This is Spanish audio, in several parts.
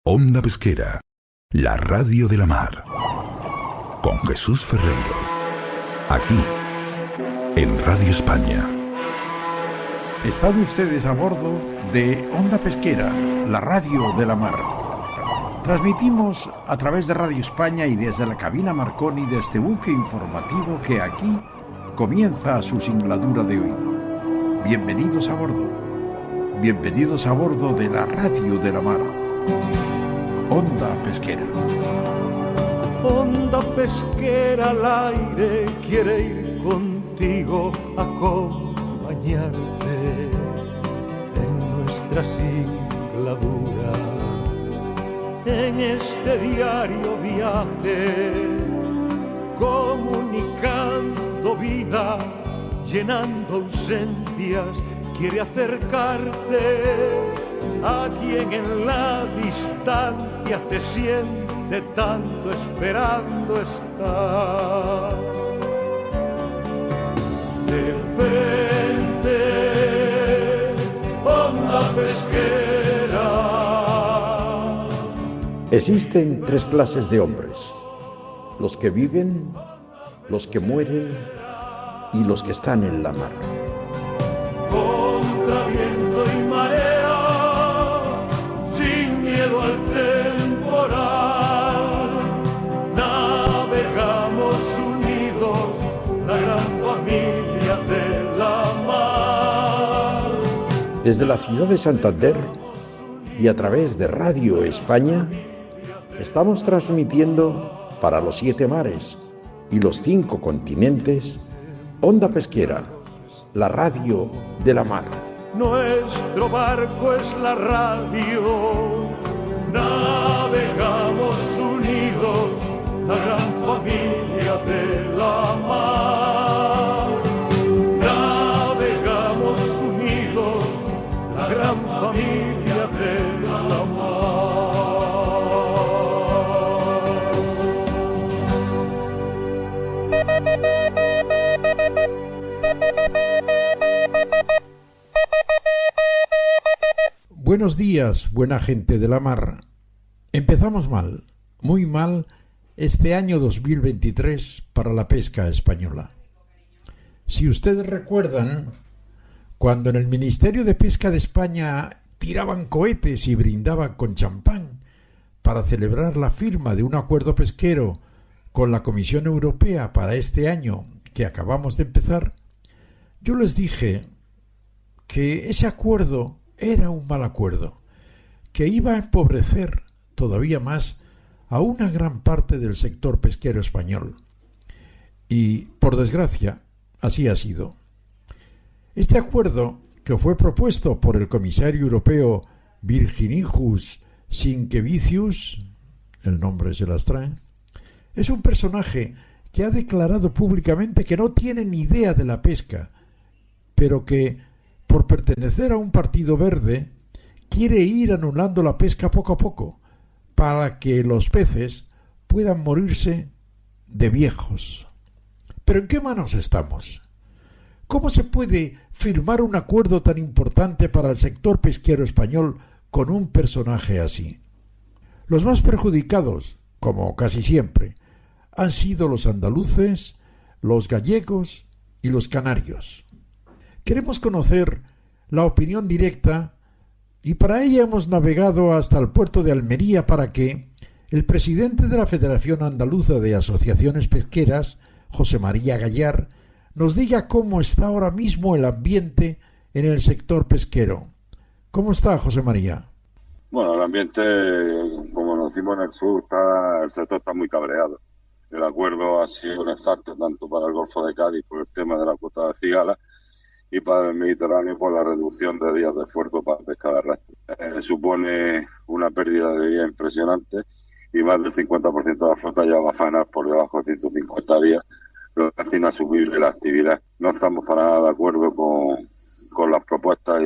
Onda Pesquera, la radio de la mar. Con Jesús Ferreiro. Aquí, en Radio España. Están ustedes a bordo de Onda Pesquera, la radio de la mar. Transmitimos a través de Radio España y desde la cabina Marconi de este buque informativo que aquí comienza su singladura de hoy. Bienvenidos a bordo. Bienvenidos a bordo de la radio de la mar. Onda Pesquera. Onda pesquera al aire quiere ir contigo a acompañarte en nuestra singladura, en este diario viaje, comunicando vida, llenando ausencias, quiere acercarte a quien en la distancia te siente tanto esperando estar. De frente, Onda Pesquera. Existen tres clases de hombres: los que viven, los que mueren y los que están en la mar. Contra viento y marea, sin miedo al temporal, navegamos unidos, la gran familia de la mar. Desde la ciudad de Santander y a través de Radio España, estamos transmitiendo para los 7 mares y los 5 continentes Onda Pesquera, la radio de la mar. Nuestro barco es la radio, navegamos unidos, la gran familia de la mar. Navegamos unidos, la gran familia de la mar. Buenos días, buena gente de la mar. Empezamos mal, muy mal, este año 2023 para la pesca española. Si ustedes recuerdan, cuando en el Ministerio de Pesca de España tiraban cohetes y brindaban con champán para celebrar la firma de un acuerdo pesquero con la Comisión Europea para este año que acabamos de empezar, yo les dije que ese acuerdo era un mal acuerdo, que iba a empobrecer todavía más a una gran parte del sector pesquero español. Y, por desgracia, así ha sido. Este acuerdo, que fue propuesto por el comisario europeo Virginijus Sinkevicius, el nombre se las trae, es un personaje que ha declarado públicamente que no tiene ni idea de la pesca, pero que, por pertenecer a un partido verde, quiere ir anulando la pesca poco a poco, para que los peces puedan morirse de viejos. ¿Pero en qué manos estamos? ¿Cómo se puede firmar un acuerdo tan importante para el sector pesquero español con un personaje así? Los más perjudicados, como casi siempre, han sido los andaluces, los gallegos y los canarios. Queremos conocer la opinión directa y para ella hemos navegado hasta el puerto de Almería para que el presidente de la Federación Andaluza de Asociaciones Pesqueras, José María Gallar, nos diga cómo está ahora mismo el ambiente en el sector pesquero. ¿Cómo está, José María? Bueno, el ambiente, como nos decimos en el sur, el sector está muy cabreado. El acuerdo ha sido nefasto tanto para el Golfo de Cádiz por el tema de la cuota de cigala y para el Mediterráneo por la reducción de días de esfuerzo para pesca de arrastre. Supone una pérdida de días impresionante y más del 50% de la flota ya va a faenar por debajo de 150 días, lo que hace inasumible la actividad. No estamos para nada de acuerdo con las propuestas y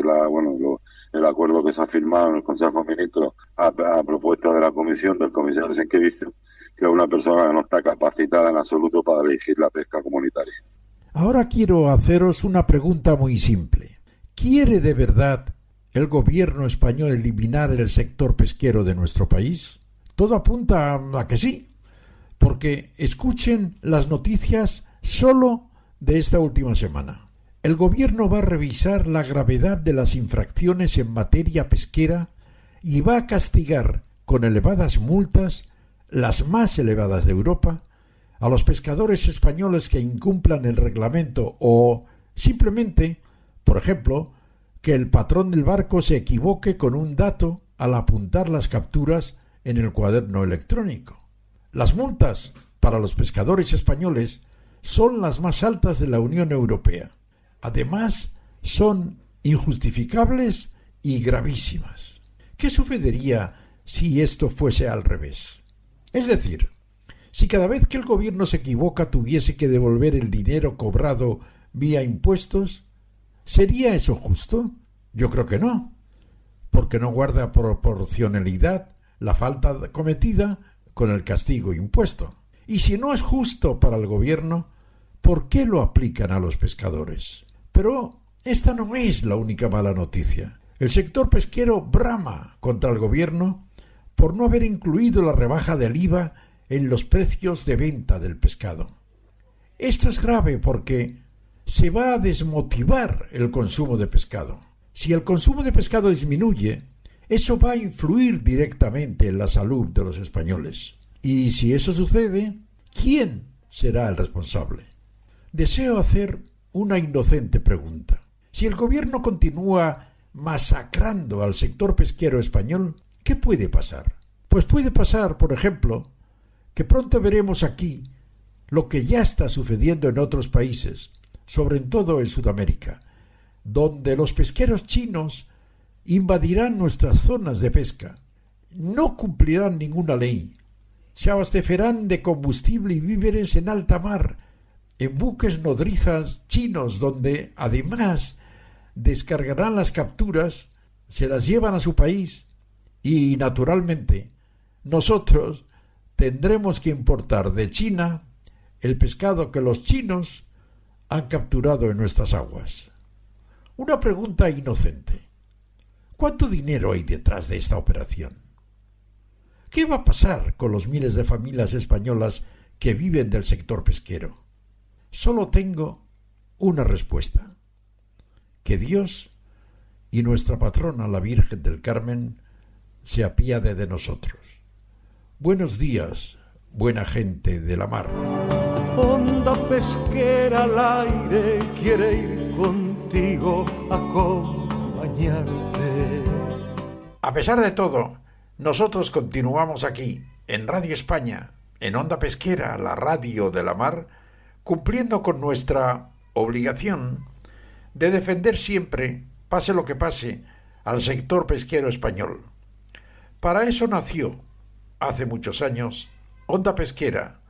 el acuerdo que se ha firmado en el Consejo de Ministros a propuesta de la Comisión del comisario Sinkevicius, que es una persona que no está capacitada en absoluto para dirigir la pesca comunitaria. Ahora quiero haceros una pregunta muy simple. ¿Quiere de verdad el gobierno español eliminar el sector pesquero de nuestro país? Todo apunta a que sí, porque escuchen las noticias solo de esta última semana. El gobierno va a revisar la gravedad de las infracciones en materia pesquera y va a castigar con elevadas multas, las más elevadas de Europa, a los pescadores españoles que incumplan el reglamento o simplemente, por ejemplo, que el patrón del barco se equivoque con un dato al apuntar las capturas en el cuaderno electrónico. Las multas para los pescadores españoles son las más altas de la Unión Europea. Además, son injustificables y gravísimas. ¿Qué sucedería si esto fuese al revés? Es decir, si cada vez que el gobierno se equivoca tuviese que devolver el dinero cobrado vía impuestos, ¿sería eso justo? Yo creo que no, porque no guarda proporcionalidad la falta cometida con el castigo impuesto. Y si no es justo para el gobierno, ¿por qué lo aplican a los pescadores? Pero esta no es la única mala noticia. El sector pesquero brama contra el gobierno por no haber incluido la rebaja del IVA en los precios de venta del pescado. Esto es grave porque se va a desmotivar el consumo de pescado. Si el consumo de pescado disminuye, eso va a influir directamente en la salud de los españoles. Y si eso sucede, ¿quién será el responsable? Deseo hacer una inocente pregunta. Si el gobierno continúa masacrando al sector pesquero español, ¿qué puede pasar? Pues puede pasar, por ejemplo, que pronto veremos aquí lo que ya está sucediendo en otros países, sobre todo en Sudamérica, donde los pesqueros chinos invadirán nuestras zonas de pesca, no cumplirán ninguna ley, se abastecerán de combustible y víveres en alta mar, en buques nodrizas chinos, donde además descargarán las capturas, se las llevan a su país y, naturalmente, nosotros tendremos que importar de China el pescado que los chinos han capturado en nuestras aguas. Una pregunta inocente. ¿Cuánto dinero hay detrás de esta operación? ¿Qué va a pasar con los miles de familias españolas que viven del sector pesquero? Solo tengo una respuesta. Que Dios y nuestra patrona, la Virgen del Carmen, se apiade de nosotros. Buenos días, buena gente de la mar. Onda pesquera al aire quiere ir contigo a acompañarte. A pesar de todo, nosotros continuamos aquí, en Radio España, en Onda Pesquera, la radio de la mar, cumpliendo con nuestra obligación de defender siempre, pase lo que pase, al sector pesquero español. Para eso nació, hace muchos años, Onda Pesquera,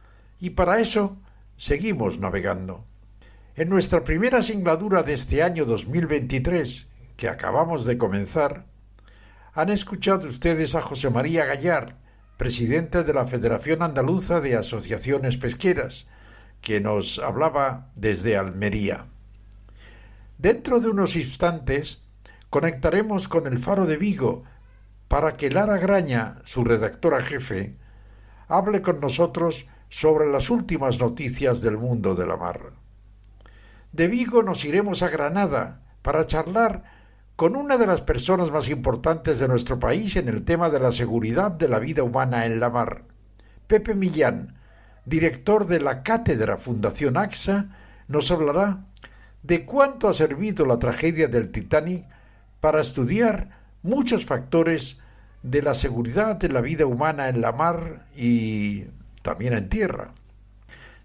y para eso seguimos navegando. En nuestra primera singladura de este año 2023, que acabamos de comenzar, han escuchado ustedes a José María Gallard, presidente de la Federación Andaluza de Asociaciones Pesqueras, que nos hablaba desde Almería. Dentro de unos instantes conectaremos con el Faro de Vigo para que Lara Graña, su redactora jefe, hable con nosotros sobre las últimas noticias del mundo de la mar. De Vigo nos iremos a Granada para charlar con una de las personas más importantes de nuestro país en el tema de la seguridad de la vida humana en la mar. Pepe Millán, director de la Cátedra Fundación AXA, nos hablará de cuánto ha servido la tragedia del Titanic para estudiar muchos factores de la seguridad de la vida humana en la mar y también en tierra.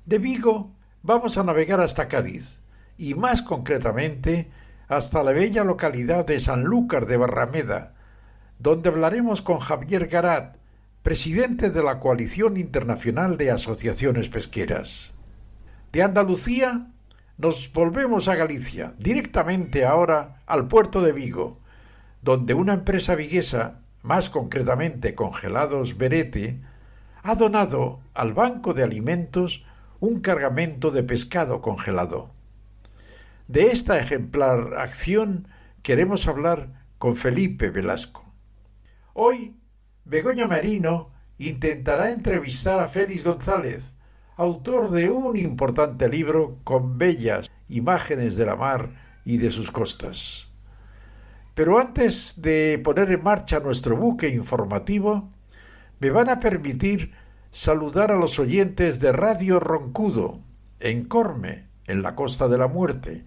De Vigo vamos a navegar hasta Cádiz y más concretamente hasta la bella localidad de Sanlúcar de Barrameda, donde hablaremos con Javier Garat, presidente de la Coalición Internacional de Asociaciones Pesqueras. De Andalucía nos volvemos a Galicia, directamente ahora al puerto de Vigo, donde una empresa viguesa, más concretamente Congelados Berete, ha donado al Banco de Alimentos un cargamento de pescado congelado. De esta ejemplar acción queremos hablar con Felipe Velasco. Hoy, Begoña Merino intentará entrevistar a Félix González, autor de un importante libro con bellas imágenes de la mar y de sus costas. Pero antes de poner en marcha nuestro buque informativo, me van a permitir saludar a los oyentes de Radio Roncudo, en Corme, en la Costa de la Muerte,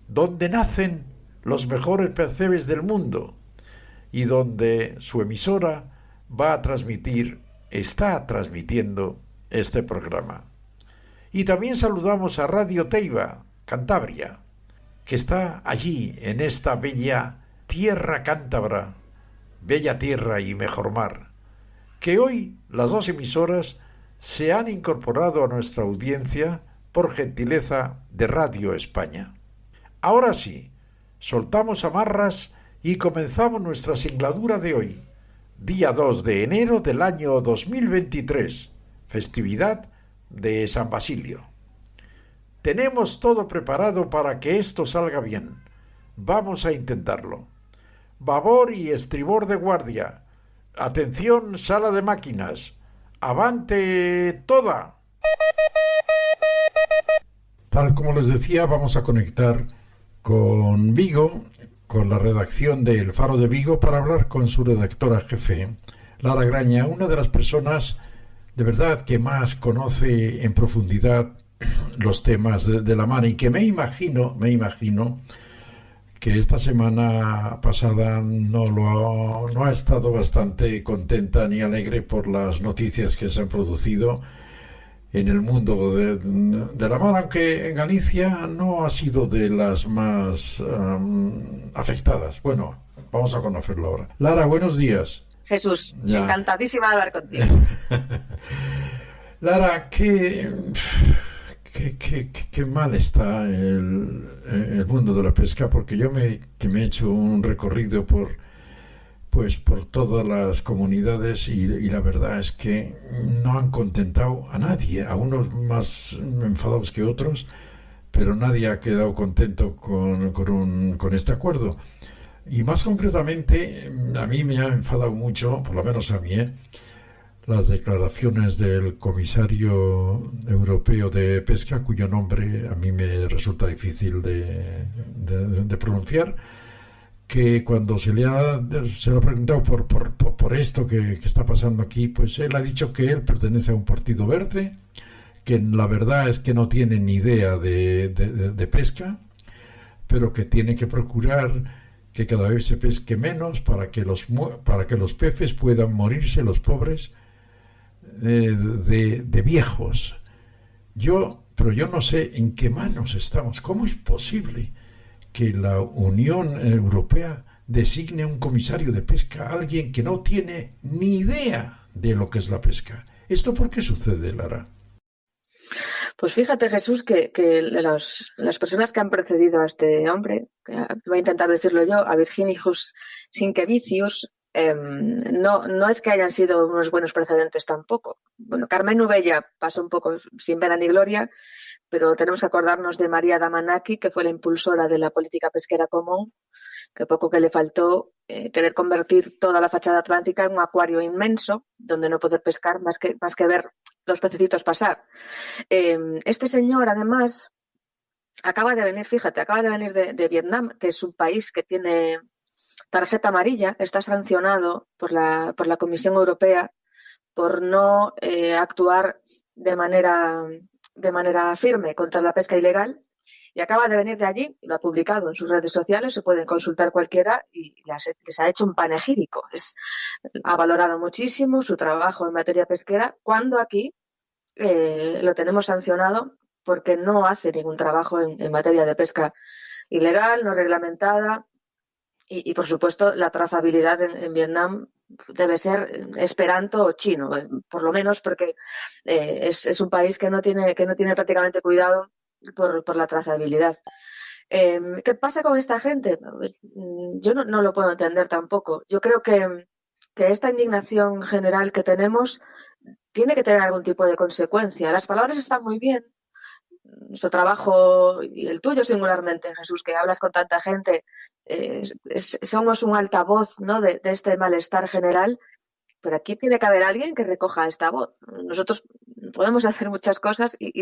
donde nacen los mejores percebes del mundo y donde su emisora está transmitiendo este programa. Y también saludamos a Radio Teiba, Cantabria, que está allí en esta bella tierra cántabra, bella tierra y mejor mar, que hoy las dos emisoras se han incorporado a nuestra audiencia por gentileza de Radio España. Ahora sí, soltamos amarras y comenzamos nuestra singladura de hoy, día 2 de enero del año 2023, festividad de San Basilio. Tenemos todo preparado para que esto salga bien. Vamos a intentarlo. Babor y estribor de guardia. Atención, sala de máquinas. ¡Avante toda! Tal como les decía, vamos a conectar con Vigo, con la redacción de El Faro de Vigo, para hablar con su redactora jefe, Lara Graña, una de las personas de verdad que más conoce en profundidad los temas de la mar, y que me imagino que esta semana pasada no ha estado bastante contenta ni alegre por las noticias que se han producido en el mundo de la mar, aunque en Galicia no ha sido de las más afectadas. Bueno, vamos a conocerlo ahora. Lara, buenos días. Jesús, encantadísima de hablar contigo. Lara, qué mal está el mundo de la pesca, porque yo me he hecho un recorrido por todas las comunidades y la verdad es que no han contentado a nadie, a unos más enfadados que otros, pero nadie ha quedado contento con este acuerdo. Y más concretamente, a mí me ha enfadado mucho, por lo menos a mí, las declaraciones del comisario europeo de pesca, cuyo nombre a mí me resulta difícil de pronunciar, que cuando se le ha preguntado por esto que está pasando aquí, pues él ha dicho que él pertenece a un partido verde, que la verdad es que no tiene ni idea de pesca, pero que tiene que procurar que cada vez se pesque menos para que los peces puedan morirse, los pobres, de viejos. Pero yo no sé en qué manos estamos. ¿Cómo es posible que la Unión Europea designe a un comisario de pesca, a alguien que no tiene ni idea de lo que es la pesca? ¿Esto por qué sucede, Lara? Pues fíjate, Jesús, que las personas que han precedido a este hombre, voy a intentar decirlo yo, a Virginijus Sinkevicius, no es que hayan sido unos buenos precedentes tampoco. Bueno, Carmen Ubella pasó un poco sin pena ni gloria, pero tenemos que acordarnos de María Damanaki, que fue la impulsora de la política pesquera común, que poco que le faltó querer convertir toda la fachada atlántica en un acuario inmenso, donde no poder pescar más que ver los pececitos pasar. Este señor, además, acaba de venir de Vietnam, que es un país que tiene tarjeta amarilla, está sancionado por la Comisión Europea por no actuar de manera firme contra la pesca ilegal, y acaba de venir de allí, lo ha publicado en sus redes sociales, se pueden consultar cualquiera, y les ha hecho un panegírico. Ha valorado muchísimo su trabajo en materia pesquera, cuando aquí lo tenemos sancionado porque no hace ningún trabajo en materia de pesca ilegal, no reglamentada, y por supuesto la trazabilidad en Vietnam debe ser esperanto o chino, por lo menos, porque es un país que no tiene prácticamente cuidado por la trazabilidad. ¿Qué pasa con esta gente? Yo no lo puedo entender tampoco. Yo creo que esta indignación general que tenemos tiene que tener algún tipo de consecuencia. Las palabras están muy bien, nuestro trabajo y el tuyo singularmente, Jesús, que hablas con tanta gente, somos un altavoz, ¿no?, de este malestar general, pero aquí tiene que haber alguien que recoja esta voz. Nosotros podemos hacer muchas cosas y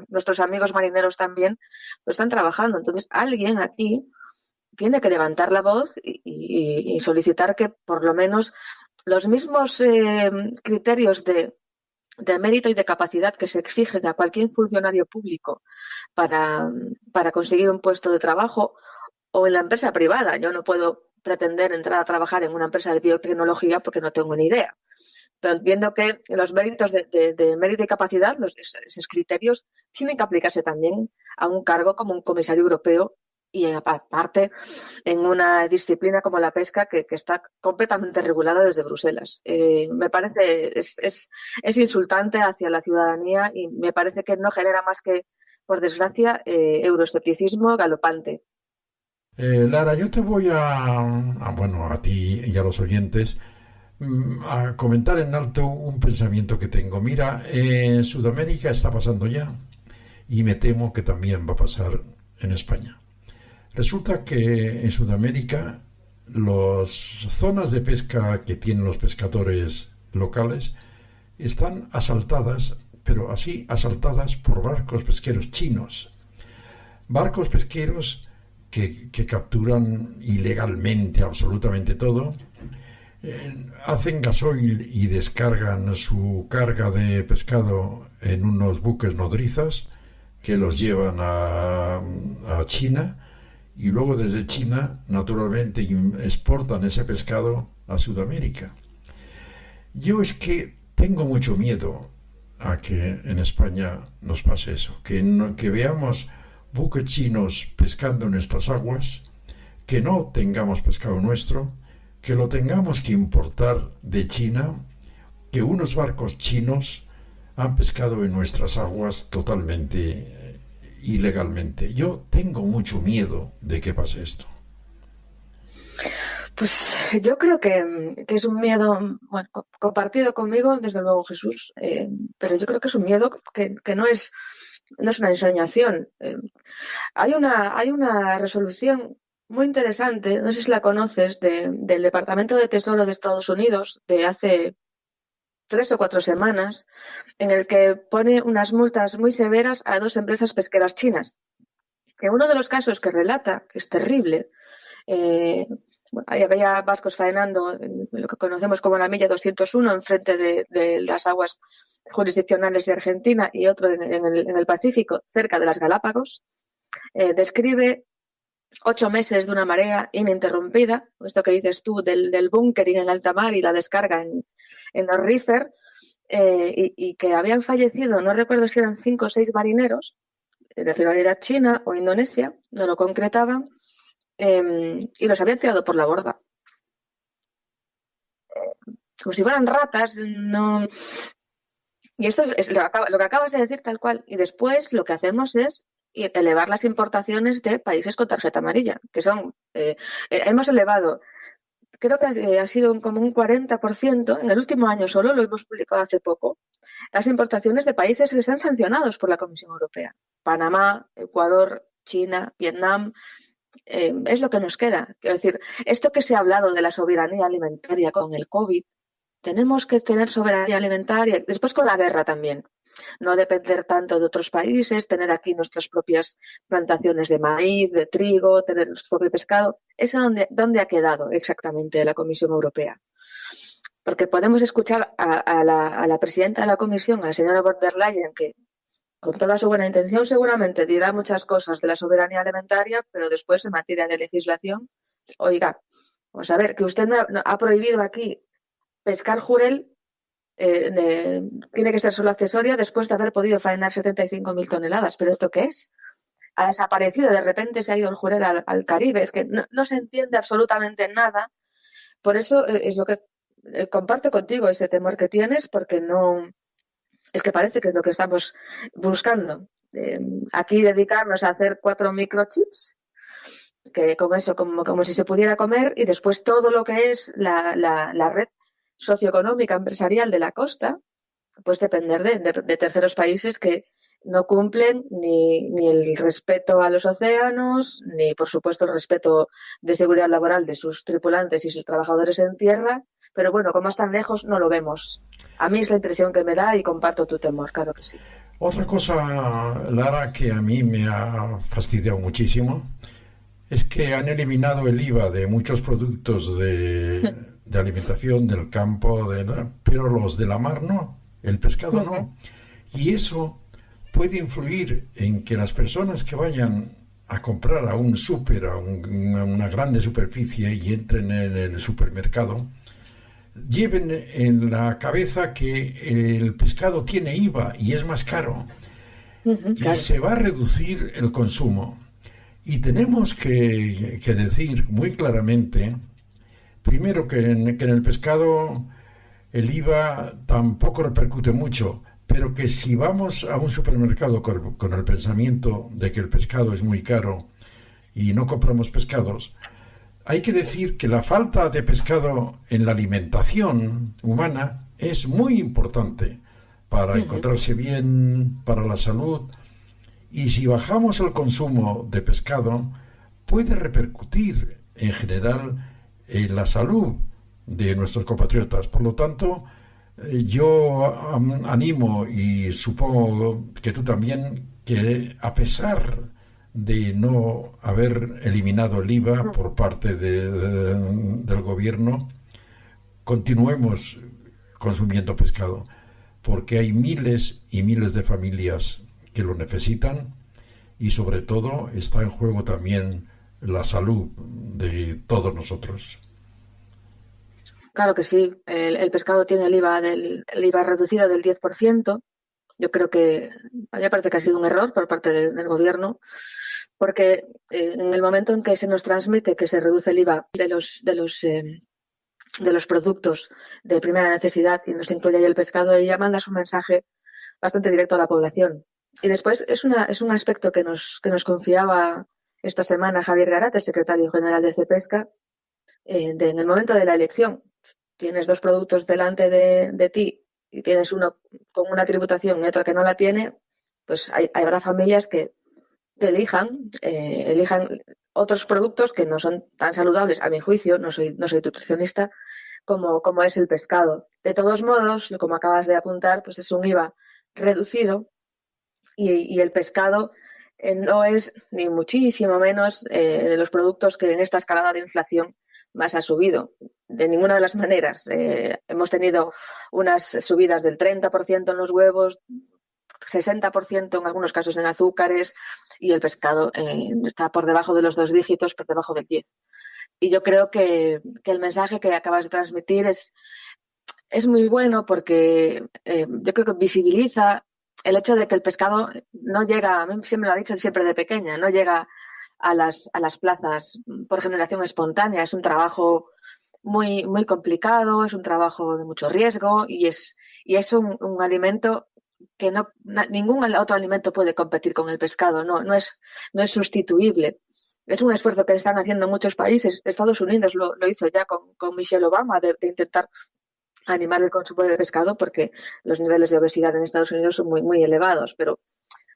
nuestros amigos marineros también lo están trabajando. Entonces, alguien aquí tiene que levantar la voz y solicitar que por lo menos los mismos criterios de mérito y de capacidad que se exigen a cualquier funcionario público para conseguir un puesto de trabajo o en la empresa privada. Yo no puedo pretender entrar a trabajar en una empresa de biotecnología porque no tengo ni idea. Pero entiendo que los méritos de mérito y capacidad, esos criterios, tienen que aplicarse también a un cargo como un comisario europeo y aparte en una disciplina como la pesca que está completamente regulada desde Bruselas. Me parece es insultante hacia la ciudadanía y me parece que no genera más que, por desgracia, euroescepticismo galopante. Lara, yo te voy a ti y a los oyentes, a comentar en alto un pensamiento que tengo. Mira, en Sudamérica está pasando ya y me temo que también va a pasar en España. Resulta que en Sudamérica las zonas de pesca que tienen los pescadores locales están asaltadas, pero así asaltadas por barcos pesqueros chinos. Barcos pesqueros que capturan ilegalmente absolutamente todo, hacen gasoil y descargan su carga de pescado en unos buques nodrizas que los llevan a China, y luego desde China naturalmente exportan ese pescado a Sudamérica. Yo es que tengo mucho miedo a que en España nos pase eso, que veamos buques chinos pescando en nuestras aguas, que no tengamos pescado nuestro, que lo tengamos que importar de China, que unos barcos chinos han pescado en nuestras aguas totalmente ilegalmente. Yo tengo mucho miedo de que pase esto. Pues yo creo que es un miedo, bueno, compartido conmigo, desde luego, Jesús, pero yo creo que es un miedo que no es una ensoñación. Hay una resolución muy interesante, no sé si la conoces, del Departamento de Tesoro de Estados Unidos de hace 3 o 4 semanas, en el que pone unas multas muy severas a 2 empresas pesqueras chinas. En uno de los casos que relata, que es terrible, había barcos faenando en lo que conocemos como la milla 201 enfrente de las aguas jurisdiccionales de Argentina y otro en el Pacífico, cerca de las Galápagos. Describe 8 meses de una marea ininterrumpida, esto que dices tú del bunkering en alta mar y la descarga en los reefer, y que habían fallecido, no recuerdo si eran 5 o 6 marineros de nacionalidad china o indonesia, no lo concretaban, y los habían tirado por la borda. Como si fueran ratas, no. Y esto es lo que acabas de decir tal cual. Y después lo que hacemos es elevar las importaciones de países con tarjeta amarilla, que son, hemos elevado, creo que ha sido como un 40%, en el último año solo, lo hemos publicado hace poco, las importaciones de países que están sancionados por la Comisión Europea. Panamá, Ecuador, China, Vietnam, es lo que nos queda. Quiero decir, esto que se ha hablado de la soberanía alimentaria con el COVID, tenemos que tener soberanía alimentaria, después con la guerra también. No depender tanto de otros países, tener aquí nuestras propias plantaciones de maíz, de trigo, tener nuestro propio pescado. ¿Eso dónde ha quedado exactamente la Comisión Europea? Porque podemos escuchar a la presidenta de la Comisión, a la señora von der Leyen, que con toda su buena intención seguramente dirá muchas cosas de la soberanía alimentaria, pero después en materia de legislación, oiga, vamos a ver, que usted ha prohibido aquí pescar jurel, tiene que ser solo accesoria después de haber podido faenar 75.000 toneladas. ¿Pero esto qué es? Ha desaparecido, de repente se ha ido el jurel al Caribe. Es que no se entiende absolutamente nada. Por eso es lo que comparto contigo, ese temor que tienes, porque no. Es que parece que es lo que estamos buscando. Aquí dedicarnos a hacer 4 microchips, que con eso como si se pudiera comer, y después todo lo que es la red socioeconómica empresarial de la costa, pues depender de terceros países que no cumplen ni el respeto a los océanos, ni por supuesto el respeto de seguridad laboral de sus tripulantes y sus trabajadores en tierra, pero bueno, como están lejos no lo vemos. A mí es la impresión que me da y comparto tu temor, claro que sí. Otra cosa, Lara, que a mí me ha fastidiado muchísimo es que han eliminado el IVA de muchos productos de alimentación del campo, pero los de la mar no, el pescado no. Y eso puede influir en que las personas que vayan a comprar a un súper, a una grande superficie y entren en el supermercado, lleven en la cabeza que el pescado tiene IVA y es más caro. Y se va a reducir el consumo. Y tenemos que decir muy claramente, primero, que en el pescado el IVA tampoco repercute mucho, pero que si vamos a un supermercado con el pensamiento de que el pescado es muy caro y no compramos pescados, hay que decir que la falta de pescado en la alimentación humana es muy importante para encontrarse bien, para la salud, y si bajamos el consumo de pescado puede repercutir en general en la salud de nuestros compatriotas. Por lo tanto, yo animo, y supongo que tú también, que a pesar de no haber eliminado el IVA por parte del gobierno, continuemos consumiendo pescado, porque hay miles y miles de familias que lo necesitan, y sobre todo está en juego también la salud de todos nosotros. Claro que sí, el pescado tiene el IVA reducido del 10%. Yo creo que a mí me parece que ha sido un error por parte del gobierno, porque en el momento en que se nos transmite que se reduce el IVA de los productos de primera necesidad y nos incluye ahí el pescado, ya mandas un mensaje bastante directo a la población. Y después es un aspecto que nos confiaba esta semana Javier Garat, el secretario general de Cepesca, en el momento de la elección. Tienes dos productos delante de ti y tienes uno con una tributación y otro que no la tiene, pues habrá familias que elijan otros productos que no son tan saludables, a mi juicio, no soy nutricionista, como es el pescado. De todos modos, como acabas de apuntar, pues es un IVA reducido y el pescado no es ni muchísimo menos de los productos que en esta escalada de inflación más ha subido. De ninguna de las maneras. Hemos tenido unas subidas del 30% en los huevos, 60% en algunos casos en azúcares, y el pescado está por debajo de los 2 dígitos, por debajo del 10. Y yo creo que el mensaje que acabas de transmitir es muy bueno, porque yo creo que visibiliza el hecho de que el pescado no llega, a mí siempre me lo ha dicho siempre de pequeña, no llega a las plazas por generación espontánea. Es un trabajo muy, muy complicado, es un trabajo de mucho riesgo y es un alimento que ningún otro alimento puede competir con el pescado, no es sustituible. Es un esfuerzo que están haciendo muchos países. Estados Unidos lo hizo ya con Michelle Obama, de intentar animar el consumo de pescado, porque los niveles de obesidad en Estados Unidos son muy, muy elevados. Pero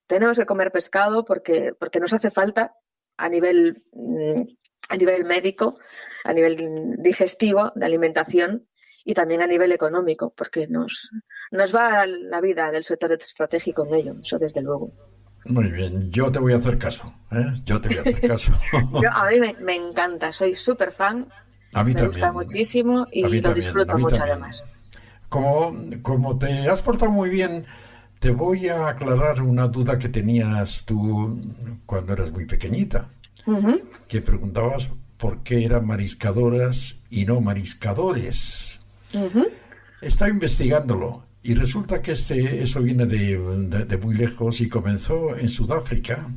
tenemos que comer pescado porque nos hace falta a nivel médico, a nivel digestivo, de alimentación, y también a nivel económico, porque nos va la vida del sector estratégico en ello, eso desde luego. Muy bien, yo te voy a hacer caso, Yo te voy a hacer caso. A mí me encanta, soy súper fan, a mí me también. Gusta muchísimo y lo disfruto mucho también. Además. Como te has portado muy bien, te voy a aclarar una duda que tenías tú cuando eras muy pequeñita, que preguntabas por qué eran mariscadoras y no mariscadores. He estado investigándolo y resulta que eso viene de muy lejos y comenzó en Sudáfrica.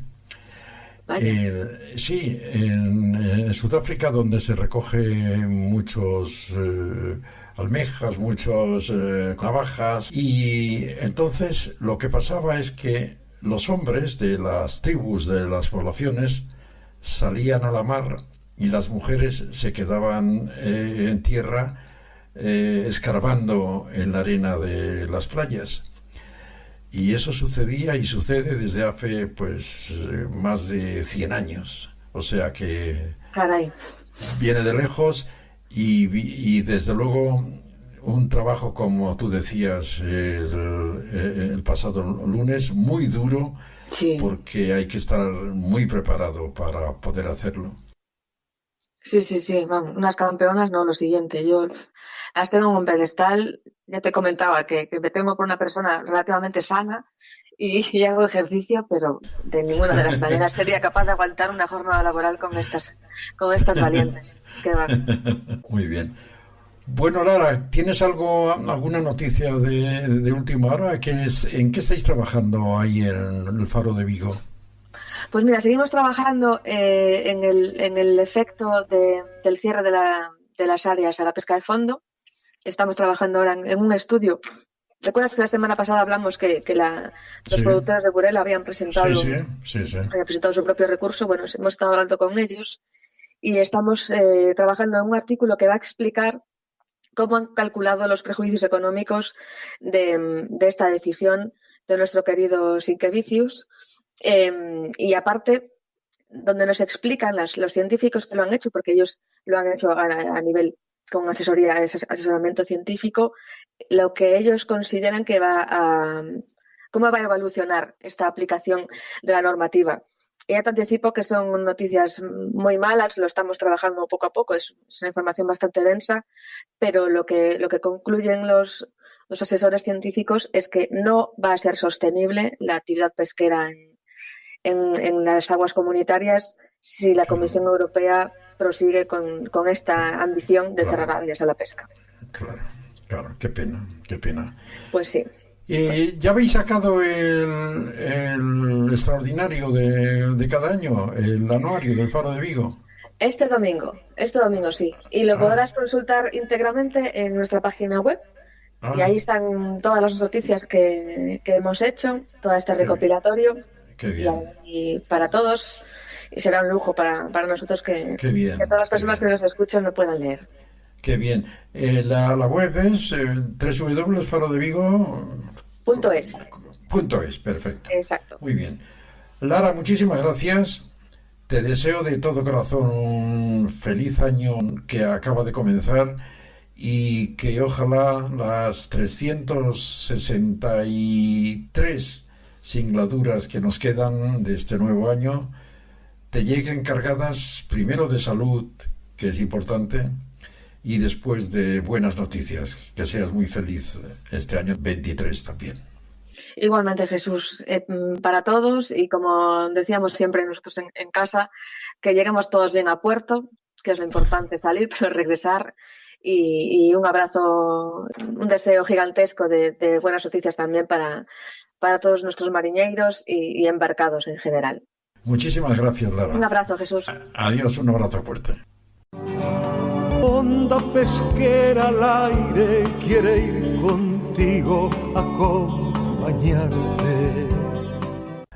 Sí, en Sudáfrica, donde se recoge muchos almejas, muchos navajas, y entonces lo que pasaba es que los hombres de las tribus, de las poblaciones, salían a la mar y las mujeres se quedaban en tierra escarbando en la arena de las playas. Y eso sucedía y sucede desde hace más de 100 años. O sea que Caray. viene de lejos y desde luego un trabajo, como tú decías el pasado lunes, muy duro, Sí. porque hay que estar muy preparado para poder hacerlo. Sí, vamos, unas campeonas, no, lo siguiente, yo las tengo en un pedestal, ya te comentaba que me tengo por una persona relativamente sana y hago ejercicio, pero de ninguna de las maneras sería capaz de aguantar una jornada laboral con estas valientes. Qué va. Muy bien. Bueno, Lara, ¿tienes alguna noticia de última hora? ¿En qué estáis trabajando ahí en el Faro de Vigo? Pues mira, seguimos trabajando en el efecto del cierre de las áreas a la pesca de fondo. Estamos trabajando ahora en un estudio. ¿Recuerdas que la semana pasada hablamos que los productores de Burela habían presentado, habían presentado su propio recurso? Bueno, hemos estado hablando con ellos y estamos trabajando en un artículo que va a explicar cómo han calculado los prejuicios económicos de esta decisión de nuestro querido Sinkevicius. Y aparte, donde nos explican los científicos que lo han hecho, porque ellos lo han hecho a nivel con asesoramiento científico, lo que ellos consideran que cómo va a evolucionar esta aplicación de la normativa. Y ya te anticipo que son noticias muy malas, lo estamos trabajando poco a poco, es una información bastante densa, pero lo que concluyen los asesores científicos es que no va a ser sostenible la actividad pesquera en las aguas comunitarias si la Comisión Europea prosigue con esta ambición de cerrar áreas a la pesca. Claro, qué pena. Pues sí. ¿Ya habéis sacado el extraordinario de cada año, el anuario del Faro de Vigo? Este domingo sí. Y lo podrás consultar íntegramente en nuestra página web. Y ahí están todas las noticias que hemos hecho, todo este recopilatorio. Qué bien. Y para todos, y será un lujo para nosotros que todas las personas que nos escuchan lo puedan leer. Qué bien. La web es www.farodevigo.es. Perfecto. Exacto. Muy bien. Lara, muchísimas gracias. Te deseo de todo corazón un feliz año que acaba de comenzar y que ojalá las 363 singladuras que nos quedan de este nuevo año te lleguen cargadas primero de salud, que es importante, y después de buenas noticias. Que seas muy feliz este año 23 también. Igualmente, Jesús, para todos, y como decíamos siempre nosotros en casa, que lleguemos todos bien a puerto, que es lo importante, salir, pero regresar, y un abrazo, un deseo gigantesco de buenas noticias también para todos nuestros mariñeiros y embarcados en general. Muchísimas gracias, Lara. Un abrazo, Jesús. Adiós, un abrazo fuerte. Onda pesquera al aire quiere ir contigo a acompañarte.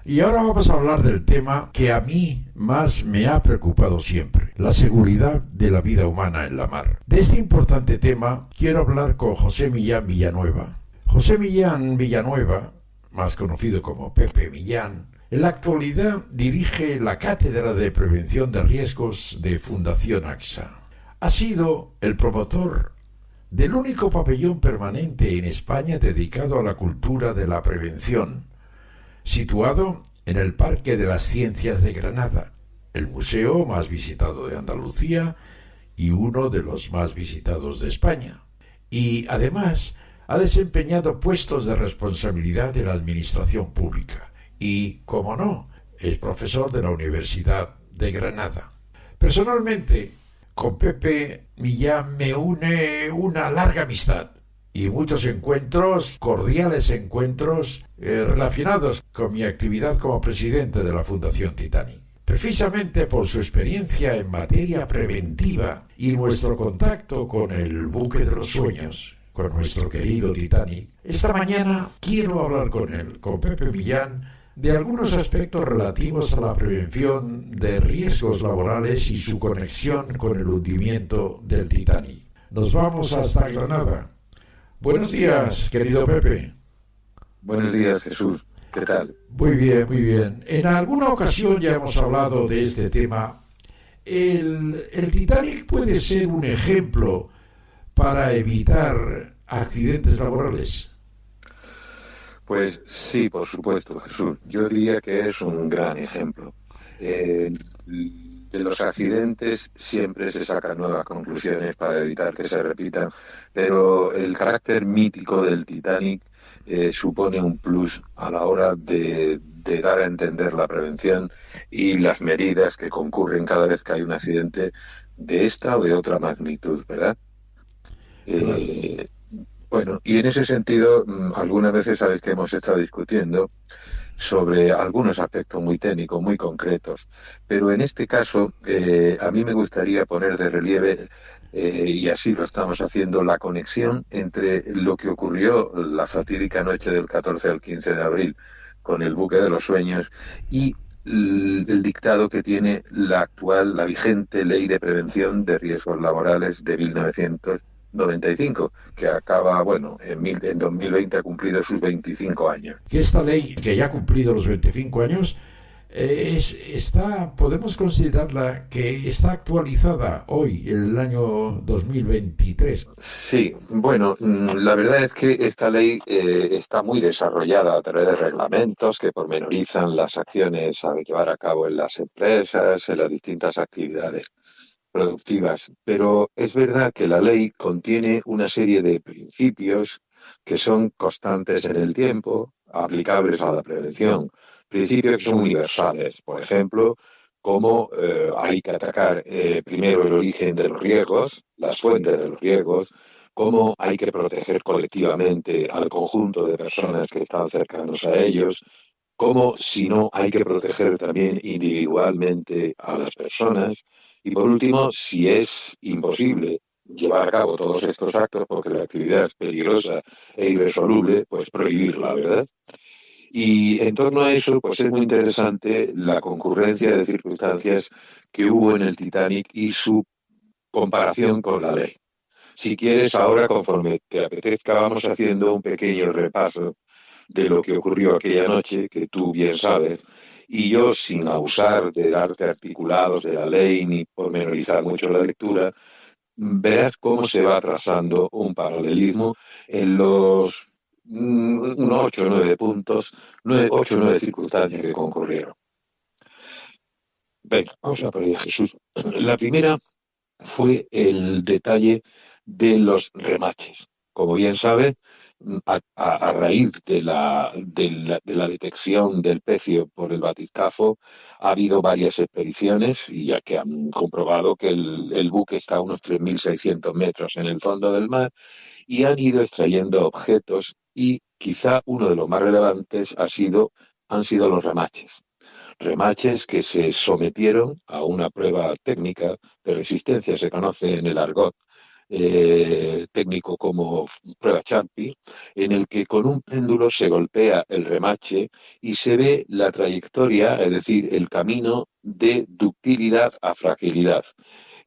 Y ahora vamos a hablar del tema que a mí más me ha preocupado siempre, la seguridad de la vida humana en la mar. De este importante tema quiero hablar con José Millán Villanueva. José Millán Villanueva, más conocido como Pepe Millán, en la actualidad dirige la Cátedra de Prevención de Riesgos de Fundación AXA. Ha sido el promotor del único pabellón permanente en España dedicado a la cultura de la prevención, situado en el Parque de las Ciencias de Granada, el museo más visitado de Andalucía y uno de los más visitados de España. Y además ha desempeñado puestos de responsabilidad en la administración pública y, como no, es profesor de la Universidad de Granada. Personalmente, con Pepe Millán me une una larga amistad y muchos cordiales encuentros relacionados con mi actividad como presidente de la Fundación Titanic. Precisamente por su experiencia en materia preventiva y nuestro contacto con el buque de los sueños, con nuestro querido Titanic, esta mañana quiero hablar con él, con Pepe Millán, de algunos aspectos relativos a la prevención de riesgos laborales y su conexión con el hundimiento del Titanic. Nos vamos hasta Granada. Buenos días, querido Pepe. Buenos días, Jesús. ¿Qué tal? Muy bien, muy bien. En alguna ocasión ya hemos hablado de este tema. El Titanic puede ser un ejemplo para evitar accidentes laborales. Pues sí, por supuesto, Jesús. Yo diría que es un gran ejemplo. De los accidentes siempre se sacan nuevas conclusiones para evitar que se repitan, pero el carácter mítico del Titanic supone un plus a la hora de dar a entender la prevención y las medidas que concurren cada vez que hay un accidente de esta o de otra magnitud, ¿verdad? Bueno, y en ese sentido, algunas veces sabes que hemos estado discutiendo sobre algunos aspectos muy técnicos, muy concretos, pero en este caso a mí me gustaría poner de relieve, y así lo estamos haciendo, la conexión entre lo que ocurrió la fatídica noche del 14 al 15 de abril con el buque de los sueños y el dictado que tiene la vigente Ley de Prevención de Riesgos Laborales de 1995, que acaba, en 2020 ha cumplido sus 25 años. Que esta ley, que ya ha cumplido los 25 años, podemos considerarla que está actualizada hoy, en el año 2023. Sí, bueno, la verdad es que esta ley está muy desarrollada a través de reglamentos que pormenorizan las acciones a llevar a cabo en las empresas, en las distintas actividades productivas, pero es verdad que la ley contiene una serie de principios que son constantes en el tiempo, aplicables a la prevención, principios que son universales, por ejemplo, cómo hay que atacar primero el origen de los riesgos, las fuentes de los riesgos, cómo hay que proteger colectivamente al conjunto de personas que están cercanos a ellos, cómo, si no, hay que proteger también individualmente a las personas. Y por último, si es imposible llevar a cabo todos estos actos porque la actividad es peligrosa e irresoluble, pues prohibirla, ¿verdad? Y en torno a eso, pues es muy interesante la concurrencia de circunstancias que hubo en el Titanic y su comparación con la ley. Si quieres, ahora, conforme te apetezca, vamos haciendo un pequeño repaso de lo que ocurrió aquella noche, que tú bien sabes, y yo, sin abusar de darte articulados de la ley ni pormenorizar mucho la lectura, verás cómo se va trazando un paralelismo en los unos 8 o 9 puntos, 8 o 9 circunstancias que concurrieron. Venga, vamos a por ello, Jesús. La primera fue el detalle de los remaches. Como bien sabe, a raíz de la detección del pecio por el batiscafo, ha habido varias expediciones y ya que han comprobado que el buque está a unos 3.600 metros en el fondo del mar y han ido extrayendo objetos y quizá uno de los más relevantes han sido los remaches. Remaches que se sometieron a una prueba técnica de resistencia, se conoce en el argot técnico como prueba Champi, en el que con un péndulo se golpea el remache y se ve la trayectoria, es decir, el camino de ductilidad a fragilidad.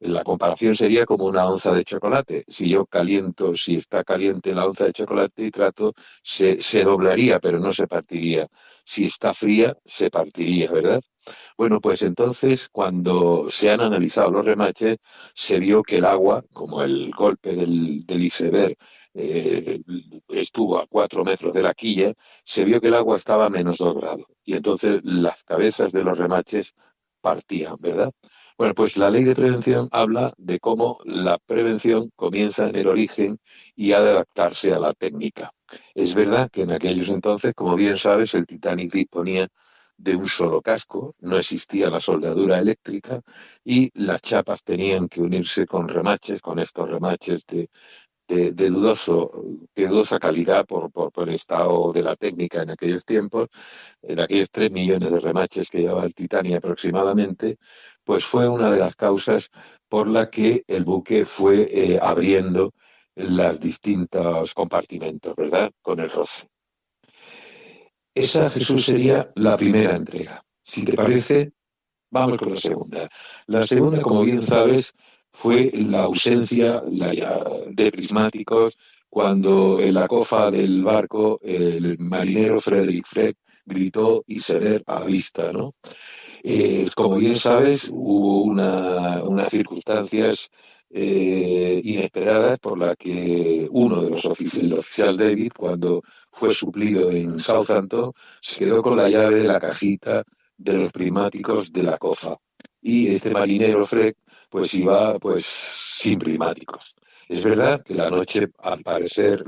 La comparación sería como una onza de chocolate. Si yo caliento, si está caliente la onza de chocolate y trato, se doblaría, pero no se partiría. Si está fría, se partiría, ¿verdad? Bueno, pues entonces, cuando se han analizado los remaches, se vio que el agua, como el golpe del iceberg estuvo a 4 metros de la quilla, se vio que el agua estaba a -2 grados. Y entonces las cabezas de los remaches partían, ¿verdad? Bueno, pues la ley de prevención habla de cómo la prevención comienza en el origen y ha de adaptarse a la técnica. Es verdad que en aquellos entonces, como bien sabes, el Titanic disponía de un solo casco, no existía la soldadura eléctrica y las chapas tenían que unirse con remaches, con estos remaches de dudosa calidad por el estado de la técnica en aquellos tiempos, en aquellos 3 millones de remaches que llevaba el Titanic aproximadamente, pues fue una de las causas por la que el buque fue abriendo los distintos compartimentos, ¿verdad?, con el roce. Esa, Jesús, sería la primera entrega. Si te parece, vamos con la segunda. La segunda, como bien sabes, fue la ausencia de prismáticos cuando en la cofa del barco el marinero Frederick Fleck gritó iceberg a la vista, ¿no? Como bien sabes, hubo unas circunstancias inesperadas por la que uno de los oficiales, el oficial David, cuando fue suplido en Southampton, se quedó con la llave de la cajita de los prismáticos de la cofa. Y este marinero Fred pues iba pues sin prismáticos. Es verdad que la noche, al parecer,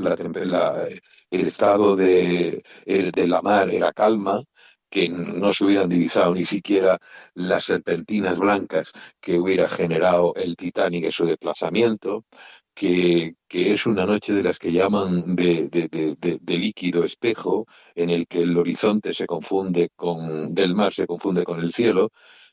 el estado de la mar era calma, que no se hubieran divisado ni siquiera las serpentinas blancas que hubiera generado el Titanic en su desplazamiento, que es una noche de las que llaman de líquido espejo, en el que el horizonte del mar se confunde con el cielo,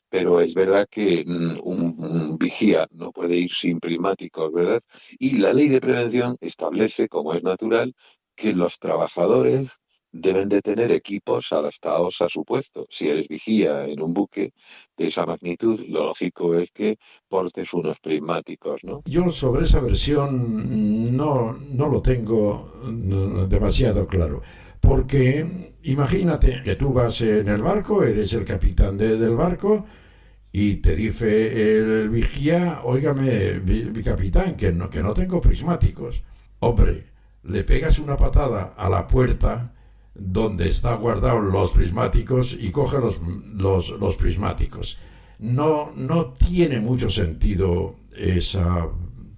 pero es verdad que un vigía no puede ir sin prismáticos, ¿verdad? Y la ley de prevención establece, como es natural, que los trabajadores deben de tener equipos adaptados a su puesto. Si eres vigía en un buque de esa magnitud, lo lógico es que portes unos prismáticos, ¿no? Yo sobre esa versión no lo tengo demasiado claro. Porque imagínate que tú vas en el barco, eres el capitán del barco, y te dice el vigía: óigame, mi capitán, que no tengo prismáticos. Hombre, le pegas una patada a la puerta donde está guardados los prismáticos y coge los prismáticos. No tiene mucho sentido esa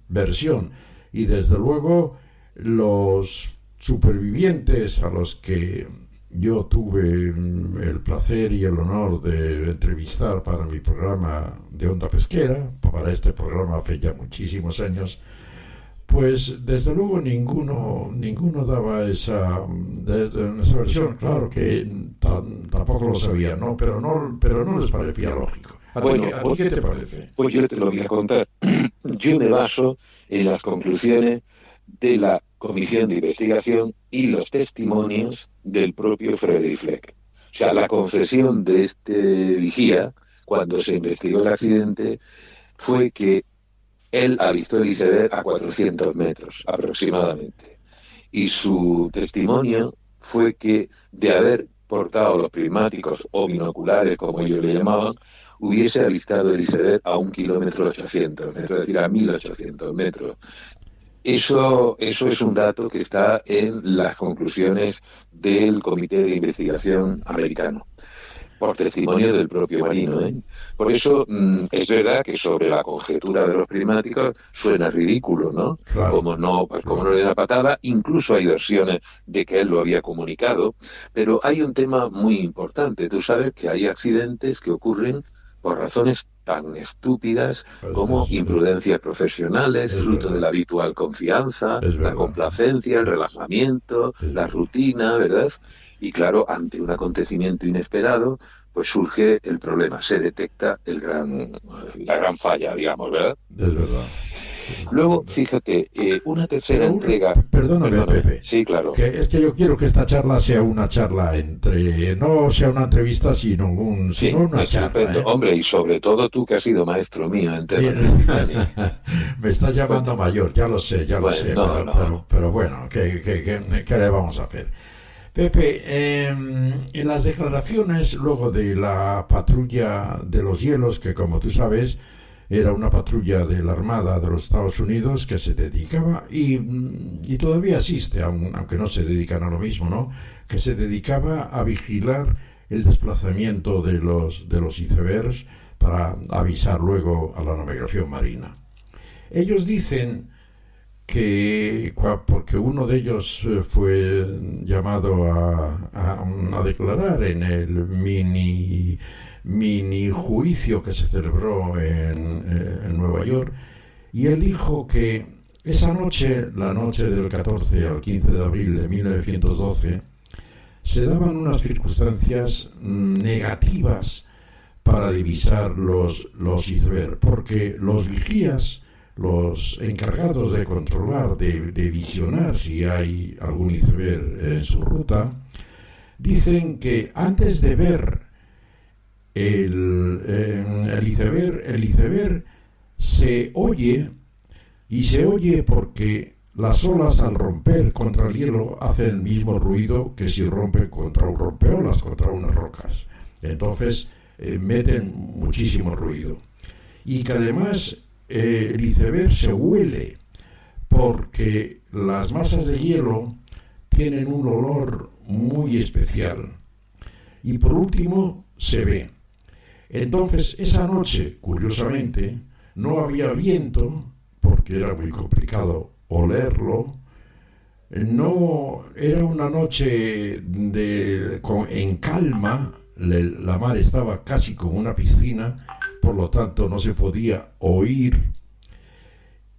versión. Y desde luego los supervivientes a los que yo tuve el placer y el honor de entrevistar para mi programa de Onda Pesquera, para este programa hace ya muchísimos años, pues desde luego ninguno daba esa versión. Claro que tampoco lo sabía, ¿no? Pero no les parecía lógico. ¿A ti qué te parece? Pues yo te lo voy a contar. Yo me baso en las conclusiones de la comisión de investigación y los testimonios del propio Frederick Fleck. O sea, la confesión de este vigía, cuando se investigó el accidente, fue que él avistó el iceberg a 400 metros aproximadamente. Y su testimonio fue que, de haber portado los prismáticos o binoculares, como ellos le llamaban, hubiese avistado el iceberg a 1,8 km, es decir, a 1.800 metros. Eso es un dato que está en las conclusiones del Comité de Investigación americano, por testimonio del propio marino, ¿eh? Por eso es verdad que sobre la conjetura de los prismáticos suena ridículo, ¿no? Claro. Como no le da patada, incluso hay versiones de que él lo había comunicado, pero hay un tema muy importante. Tú sabes que hay accidentes que ocurren por razones tan estúpidas como imprudencias profesionales, fruto de la habitual confianza, la complacencia, el relajamiento, la rutina, ¿verdad? Y claro, ante un acontecimiento inesperado, pues surge el problema, se detecta la gran falla, digamos, ¿verdad? Es verdad. Luego, fíjate, una tercera entrega... Perdóname, Pepe. Sí, claro. Es que yo quiero que esta charla sea una charla no sea una entrevista, sino una charla. Hombre, y sobre todo tú, que has sido maestro mío en temas. Me estás llamando mayor, ya lo sé, pero bueno, ¿qué le vamos a hacer? Pepe, en las declaraciones luego de la patrulla de los hielos, que como tú sabes era una patrulla de la Armada de los Estados Unidos que se dedicaba, y todavía existe, aunque no se dedican a lo mismo, ¿no?, que se dedicaba a vigilar el desplazamiento de los icebergs para avisar luego a la navegación marina. Ellos dicen que, porque uno de ellos fue llamado a declarar en el mini juicio que se celebró en Nueva York, y él dijo que esa noche, la noche del 14 al 15 de abril de 1912, se daban unas circunstancias negativas para divisar los icebergs, porque los vigías, los encargados de controlar, de visionar si hay algún iceberg en su ruta, dicen que antes de ver el iceberg se oye, y se oye porque las olas al romper contra el hielo hacen el mismo ruido que si rompen contra un rompeolas, contra unas rocas. Entonces meten muchísimo ruido. Y que además el iceberg se huele porque las masas de hielo tienen un olor muy especial. Y por último, se ve. Entonces, esa noche, curiosamente, no había viento, porque era muy complicado olerlo. No, era una noche en calma, la mar estaba casi como una piscina, por lo tanto no se podía oír.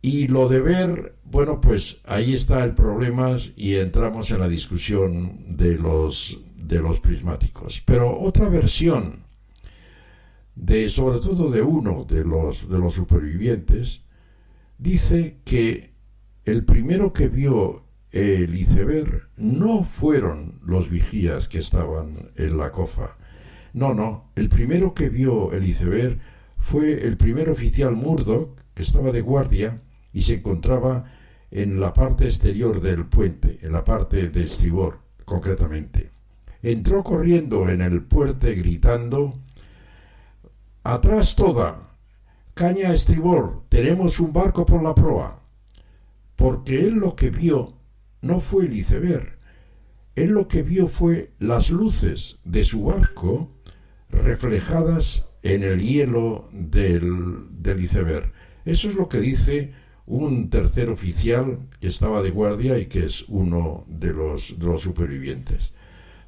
Y lo de ver, bueno, pues ahí está el problema y entramos en la discusión de los prismáticos. Pero otra versión, sobre todo de uno de los supervivientes, dice que el primero que vio el iceberg no fueron los vigías que estaban en la cofa. No, el primero que vio el iceberg fue el primer oficial Murdoch, que estaba de guardia y se encontraba en la parte exterior del puente, en la parte de estribor, concretamente. Entró corriendo en el puente gritando: «¡Atrás toda! ¡Caña a estribor! ¡Tenemos un barco por la proa!». Porque él lo que vio no fue el iceberg. Él lo que vio fue las luces de su barco reflejadas en el hielo del iceberg. Eso es lo que dice un tercer oficial que estaba de guardia y que es uno de los supervivientes.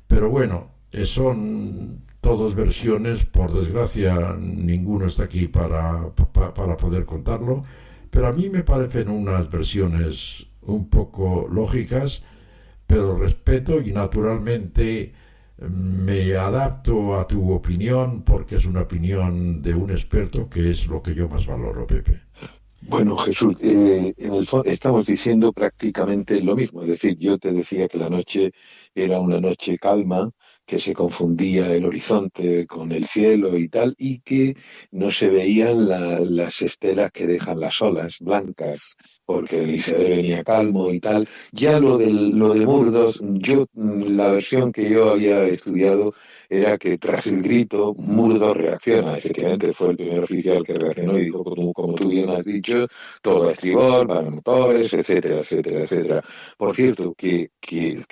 Pero bueno, son todas versiones, por desgracia ninguno está aquí para poder contarlo, pero a mí me parecen unas versiones un poco lógicas, pero respeto y naturalmente me adapto a tu opinión porque es una opinión de un experto, que es lo que yo más valoro, Pepe. Bueno, Jesús, en el fondo estamos diciendo prácticamente lo mismo. Es decir, yo te decía que la noche era una noche calma, que se confundía el horizonte con el cielo y tal, y que no se veían las estelas que dejan las olas blancas, porque el iceberg venía calmo y tal. Ya lo de Murdoch, la versión que yo había estudiado era que tras el grito, Murdoch reacciona. Efectivamente, fue el primer oficial que reaccionó y dijo, como tú bien has dicho, todo a estribor, van motores, etcétera, etcétera, etcétera. Por cierto, que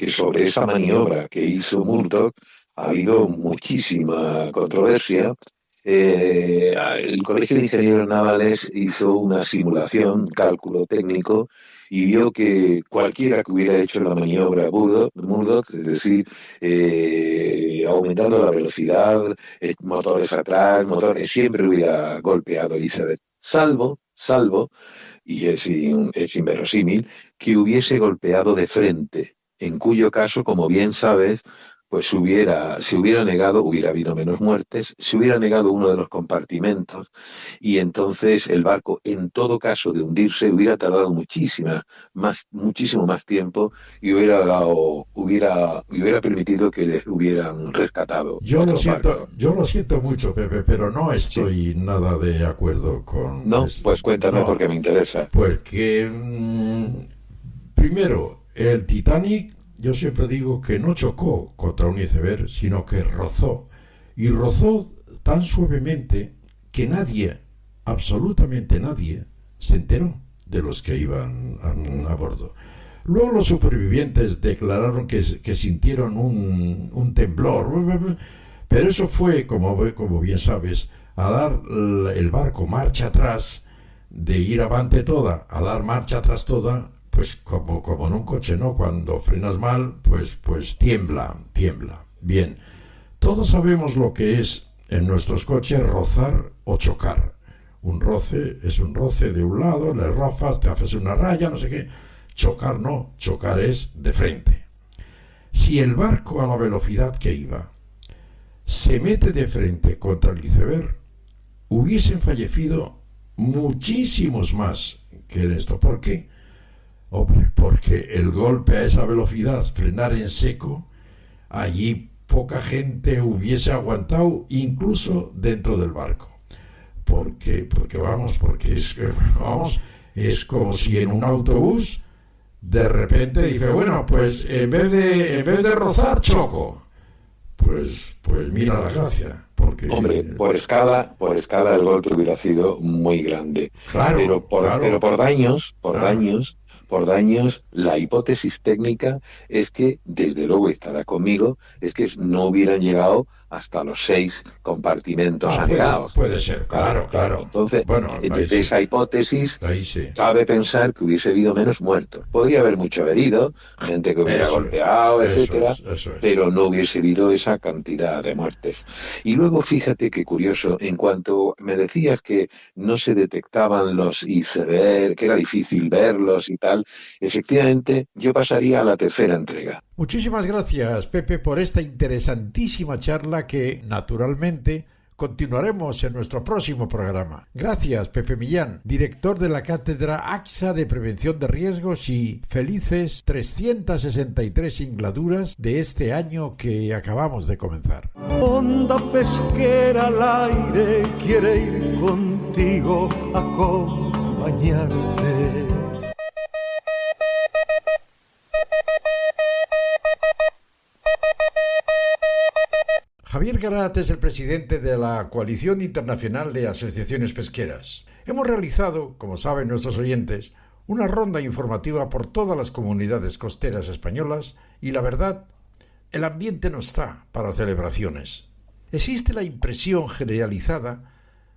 sobre esa maniobra que hizo Murdoch ha habido muchísima controversia. El Colegio de Ingenieros Navales hizo una simulación, cálculo técnico, y vio que cualquiera que hubiera hecho la maniobra Murdoch, es decir, aumentando la velocidad, motores atrás, siempre hubiera golpeado el iceberg, salvo, y es inverosímil, que hubiese golpeado de frente, en cuyo caso, como bien sabes, pues se hubiera negado, hubiera habido menos muertes, se hubiera negado uno de los compartimentos y entonces el barco, en todo caso de hundirse, hubiera tardado muchísimo más tiempo y hubiera permitido que les hubieran rescatado. Yo lo siento mucho, Pepe, pero no estoy nada de acuerdo con... No, pues cuéntame porque me interesa. Porque, primero, el Titanic, yo siempre digo que no chocó contra un iceberg, sino que rozó. Y rozó tan suavemente que nadie, absolutamente nadie, se enteró de los que iban a bordo. Luego los supervivientes declararon que sintieron un temblor, pero eso fue, como bien sabes, a dar el barco marcha atrás, de ir avante toda, a dar marcha atrás toda, pues como en un coche, ¿no? Cuando frenas mal, pues tiembla. Bien, todos sabemos lo que es en nuestros coches rozar o chocar. Un roce es un roce de un lado, le rozas, te haces una raya, no sé qué. Chocar no, chocar es de frente. Si el barco a la velocidad que iba se mete de frente contra el iceberg, hubiesen fallecido muchísimos más que en esto. ¿Por qué? Hombre, porque el golpe a esa velocidad, frenar en seco, allí poca gente hubiese aguantado, incluso dentro del barco. porque es como si en un autobús de repente dice, bueno, pues en vez de rozar, choco. Pues mira la gracia, porque... Hombre, por escala el golpe hubiera sido muy grande. Claro, Pero por daños, Ah. la hipótesis técnica es que, desde luego estará conmigo, es que no hubieran llegado hasta los 6 compartimentos anegados. Puede ser, claro. Entonces, Bueno, desde esa hipótesis, ahí sí. cabe pensar que hubiese habido menos muertos. Podría haber mucho herido, gente que hubiera golpeado, etcétera, Eso es. pero no hubiese habido esa cantidad de muertes. Y luego, fíjate qué curioso, en cuanto me decías que no se detectaban los iceberg, que era difícil verlos y tal, efectivamente, yo pasaría a la tercera entrega. Muchísimas gracias, Pepe, por esta interesantísima charla que, naturalmente, continuaremos en nuestro próximo programa. Gracias, Pepe Millán, director de la Cátedra AXA de Prevención de Riesgos, y felices 363 singladuras de este año que acabamos de comenzar. Onda pesquera al aire quiere ir contigo a acompañarte. Javier Garat es el presidente de la Coalición Internacional de Asociaciones Pesqueras. Hemos realizado, como saben nuestros oyentes, una ronda informativa por todas las comunidades costeras españolas y, la verdad, el ambiente no está para celebraciones. Existe la impresión generalizada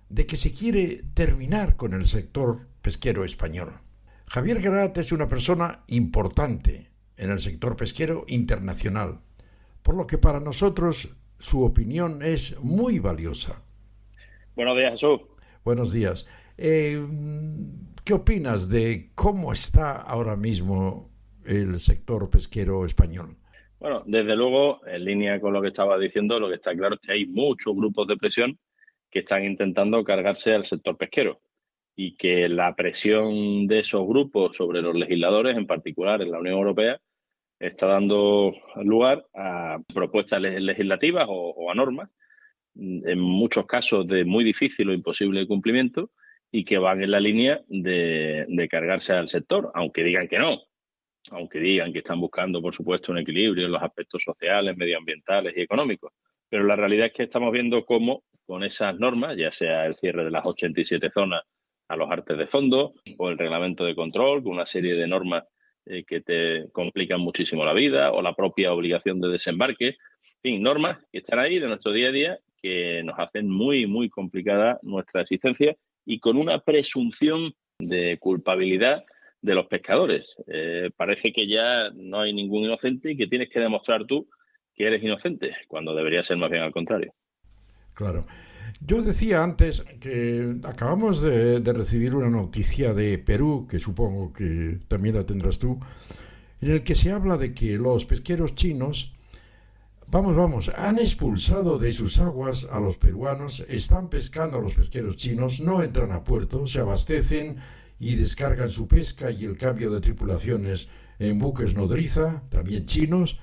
de que se quiere terminar con el sector pesquero español. Javier Garat es una persona importante en el sector pesquero internacional, por lo que para nosotros su opinión es muy valiosa. Buenos días, Jesús. Buenos días. ¿Qué opinas de cómo está ahora mismo el sector pesquero español? Bueno, desde luego, en línea con lo que estaba diciendo, lo que está claro es que hay muchos grupos de presión que están intentando cargarse al sector pesquero y que la presión de esos grupos sobre los legisladores, en particular en la Unión Europea, está dando lugar a propuestas legislativas o a normas, en muchos casos de muy difícil o imposible cumplimiento, y que van en la línea de cargarse al sector, aunque digan que no, aunque digan que están buscando, por supuesto, un equilibrio en los aspectos sociales, medioambientales y económicos. Pero la realidad es que estamos viendo cómo con esas normas, ya sea el cierre de las 87 zonas a los artes de fondo o el reglamento de control, con una serie de normas que te complican muchísimo la vida, o la propia obligación de desembarque, en fin, normas que están ahí de nuestro día a día que nos hacen muy, muy complicada nuestra existencia y con una presunción de culpabilidad de los pescadores. Parece que ya no hay ningún inocente y que tienes que demostrar tú que eres inocente, cuando debería ser más bien al contrario. Claro. Yo decía antes que acabamos de recibir una noticia de Perú, que supongo que también la tendrás tú, en el que se habla de que los pesqueros chinos, han expulsado de sus aguas a los peruanos, están pescando a los pesqueros chinos, no entran a puerto, se abastecen y descargan su pesca y el cambio de tripulaciones en buques nodriza, también chinos.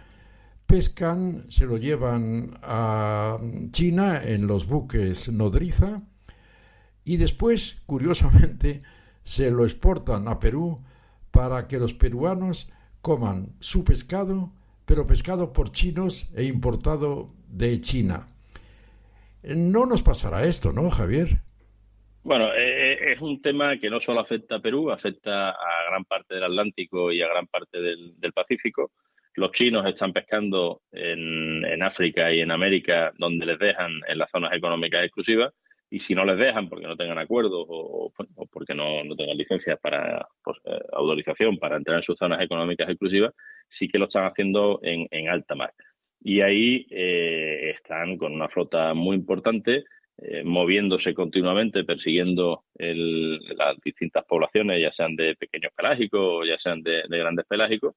Pescan, se lo llevan a China en los buques nodriza y después, curiosamente, se lo exportan a Perú para que los peruanos coman su pescado, pero pescado por chinos e importado de China. No nos pasará esto, ¿no, Javier? Bueno, es un tema que no solo afecta a Perú, afecta a gran parte del Atlántico y a gran parte del Pacífico. Los chinos están pescando en África y en América donde les dejan en las zonas económicas exclusivas, y si no les dejan porque no tengan acuerdos o porque no tengan licencias para autorización para entrar en sus zonas económicas exclusivas, sí que lo están haciendo en alta mar. Y ahí están con una flota muy importante, moviéndose continuamente, persiguiendo las distintas poblaciones, ya sean de pequeños pelágicos o ya sean de grandes pelágicos,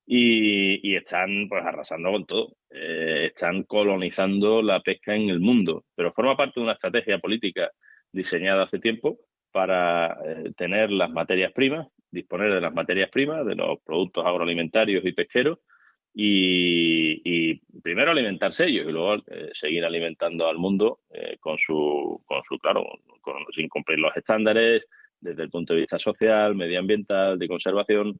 y están pues arrasando con todo. Están colonizando la pesca en el mundo, pero forma parte de una estrategia política diseñada hace tiempo para tener las materias primas, disponer de las materias primas, de los productos agroalimentarios y pesqueros, y primero alimentarse ellos y luego seguir alimentando al mundo claro, sin cumplir los estándares desde el punto de vista social, medioambiental, de conservación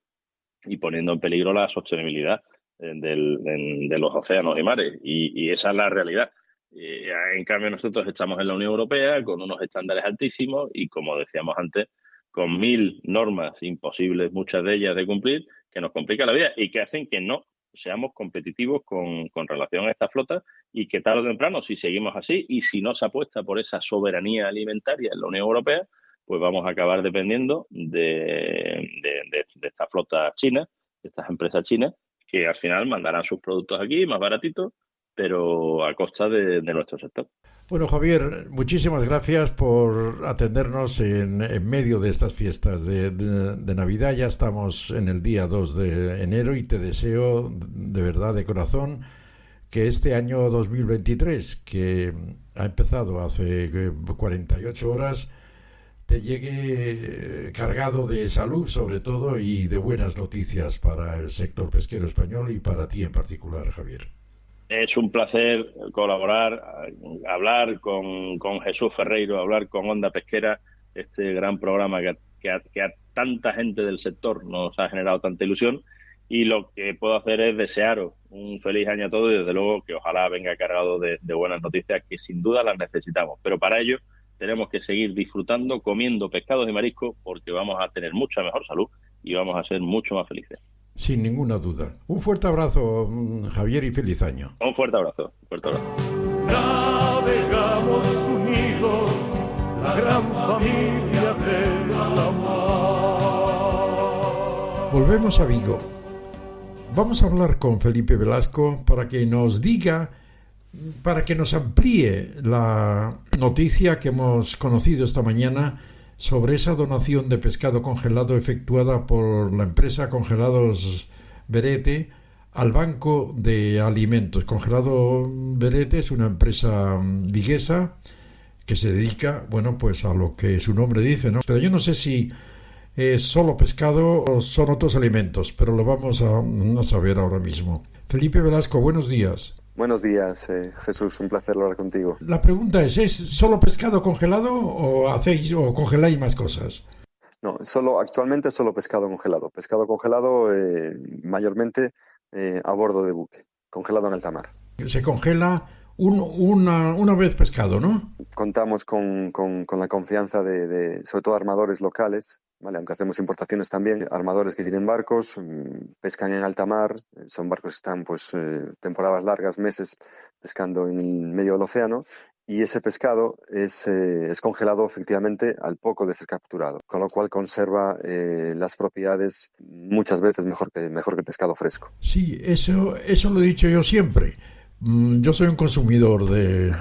y poniendo en peligro la sostenibilidad de los océanos y mares. Y esa es la realidad. En cambio, nosotros estamos en la Unión Europea con unos estándares altísimos y, como decíamos antes, con 1000 normas imposibles, muchas de ellas de cumplir, que nos complica la vida y que hacen que no seamos competitivos con relación a esta flota y que tarde o temprano, si seguimos así y si no se apuesta por esa soberanía alimentaria en la Unión Europea, pues vamos a acabar dependiendo de esta flota china, de estas empresas chinas, que al final mandarán sus productos aquí más baratitos, pero a costa de nuestro sector. Bueno, Javier, muchísimas gracias por atendernos en medio de estas fiestas de Navidad. Ya estamos en el día 2 de enero y te deseo de verdad, de corazón, que este año 2023, que ha empezado hace 48 horas, te llegue cargado de salud, sobre todo, y de buenas noticias para el sector pesquero español y para ti en particular, Javier. Es un placer colaborar, hablar con Jesús Ferreiro, hablar con Onda Pesquera, este gran programa que a tanta gente del sector nos ha generado tanta ilusión. Y lo que puedo hacer es desearos un feliz año a todos y desde luego que ojalá venga cargado de buenas noticias, que sin duda las necesitamos. Pero para ello tenemos que seguir disfrutando, comiendo pescados y mariscos, porque vamos a tener mucha mejor salud y vamos a ser mucho más felices. Sin ninguna duda. Un fuerte abrazo, Javier, y feliz año. Un fuerte abrazo. Fuerte abrazo. Navegamos unidos, la gran familia de la mar. Volvemos a Vigo. Vamos a hablar con Felipe Velasco para que nos diga, para que nos amplíe la noticia que hemos conocido esta mañana sobre esa donación de pescado congelado efectuada por la empresa Congelados Berete al Banco de Alimentos. Congelado Berete es una empresa viguesa que se dedica, bueno, pues a lo que su nombre dice, ¿no? Pero yo no sé si es solo pescado o son otros alimentos, pero lo vamos a saber ahora mismo. Felipe Velasco, buenos días. Buenos días, Jesús, un placer hablar contigo. La pregunta ¿es solo pescado congelado o hacéis o congeláis más cosas? No, actualmente solo pescado congelado. Pescado congelado mayormente a bordo de buque, congelado en alta mar. Se congela una vez pescado, ¿no? Contamos con la confianza de sobre todo armadores locales, ¿vale? Aunque hacemos importaciones también, armadores que tienen barcos, pescan en alta mar, son barcos que están pues temporadas largas, meses, pescando en el medio del océano, y ese pescado es congelado efectivamente al poco de ser capturado, con lo cual conserva las propiedades muchas veces mejor que pescado fresco. Sí, eso lo he dicho yo siempre. Yo soy un consumidor de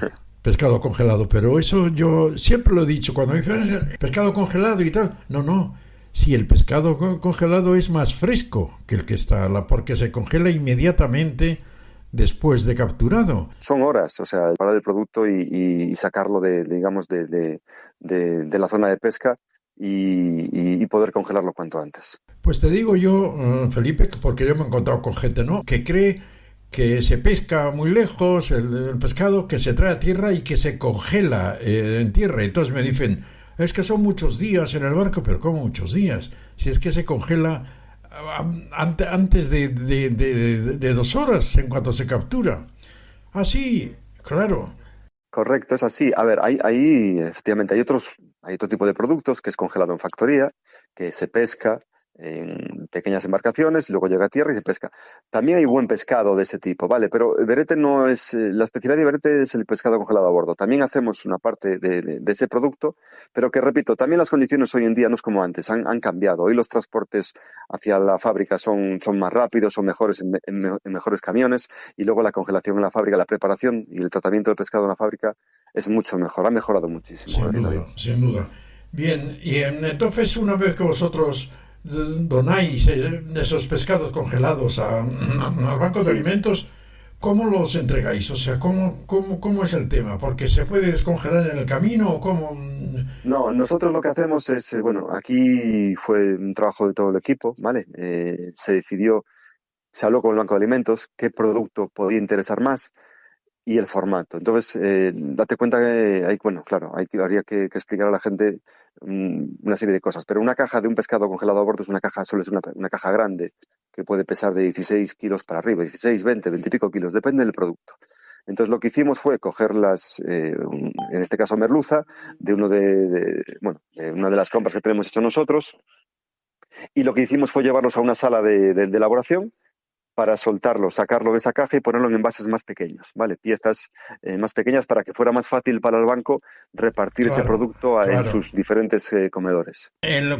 pescado congelado, pero eso yo siempre lo he dicho, cuando me dicen pescado congelado y tal, no, si el pescado congelado es más fresco que el que está, porque se congela inmediatamente después de capturado. Son horas, o sea, parar el producto y sacarlo de la zona de pesca y poder congelarlo cuanto antes. Pues te digo yo, Felipe, porque yo me he encontrado con gente, ¿no?, que cree que se pesca muy lejos el pescado, que se trae a tierra y que se congela en tierra. Entonces me dicen, es que son muchos días en el barco, pero ¿cómo muchos días? Si es que se congela antes de 2 horas en cuanto se captura. Así, claro. Correcto, es así. A ver, efectivamente hay otro tipo de productos que es congelado en factoría, que se pesca en pequeñas embarcaciones y luego llega a tierra y se pesca. También hay buen pescado de ese tipo, ¿vale? Pero el Berete no es... La especialidad de Berete es el pescado congelado a bordo. También hacemos una parte de ese producto, pero que, repito, también las condiciones hoy en día no es como antes, han cambiado. Hoy los transportes hacia la fábrica son más rápidos, son mejores en mejores camiones, y luego la congelación en la fábrica, la preparación y el tratamiento del pescado en la fábrica es mucho mejor, ha mejorado muchísimo. Sin duda. Bien, y entonces una vez que vosotros donáis esos pescados congelados al banco de alimentos, ¿cómo los entregáis? O sea, ¿cómo es el tema? ¿Porque se puede descongelar en el camino o cómo? No, nosotros lo que hacemos es, aquí fue un trabajo de todo el equipo, ¿vale? Se se habló con el Banco de Alimentos qué producto podía interesar más y el formato. Entonces, date cuenta que habría que explicar a la gente una serie de cosas. Pero una caja de un pescado congelado a bordo suele ser una caja grande que puede pesar de 16 kilos para arriba, 16, 20 y pico kilos, depende del producto. Entonces lo que hicimos fue coger en este caso merluza, de una de las compras que tenemos hecho nosotros, y lo que hicimos fue llevarlos a una sala de elaboración para soltarlo, sacarlo de esa caja y ponerlo en envases más pequeños, ¿vale? Piezas más pequeñas para que fuera más fácil para el banco repartir ese producto en sus diferentes comedores.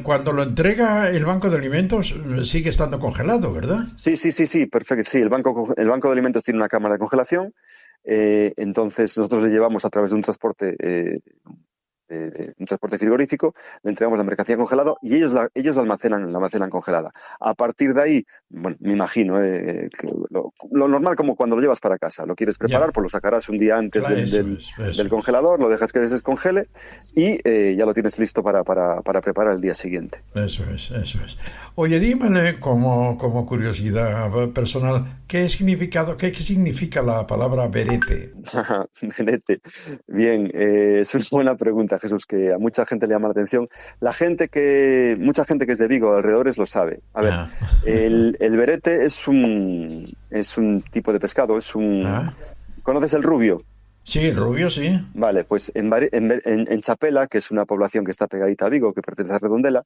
Cuando lo entrega el Banco de Alimentos sigue estando congelado, ¿verdad? Sí, perfecto. Sí, el Banco de Alimentos tiene una cámara de congelación, entonces nosotros le llevamos a través de un transporte frigorífico, le entregamos la mercancía congelada y ellos la almacenan congelada. A partir de ahí, bueno, me imagino que lo normal, como cuando lo llevas para casa, lo quieres preparar, pues lo sacarás un día antes del congelador, lo dejas que se descongele y ya lo tienes listo para preparar el día siguiente. Eso es. Oye, dímele como curiosidad personal, ¿qué significa la palabra verete? Verete. Bien, es una buena pregunta, Jesús, que a mucha gente le llama la atención. Mucha gente que es de Vigo, alrededores, lo sabe. A ver, el verete es un tipo de pescado, ¿Conoces el rubio? Sí, el rubio, sí. Vale, pues en Chapela, que es una población que está pegadita a Vigo, que pertenece a Redondela,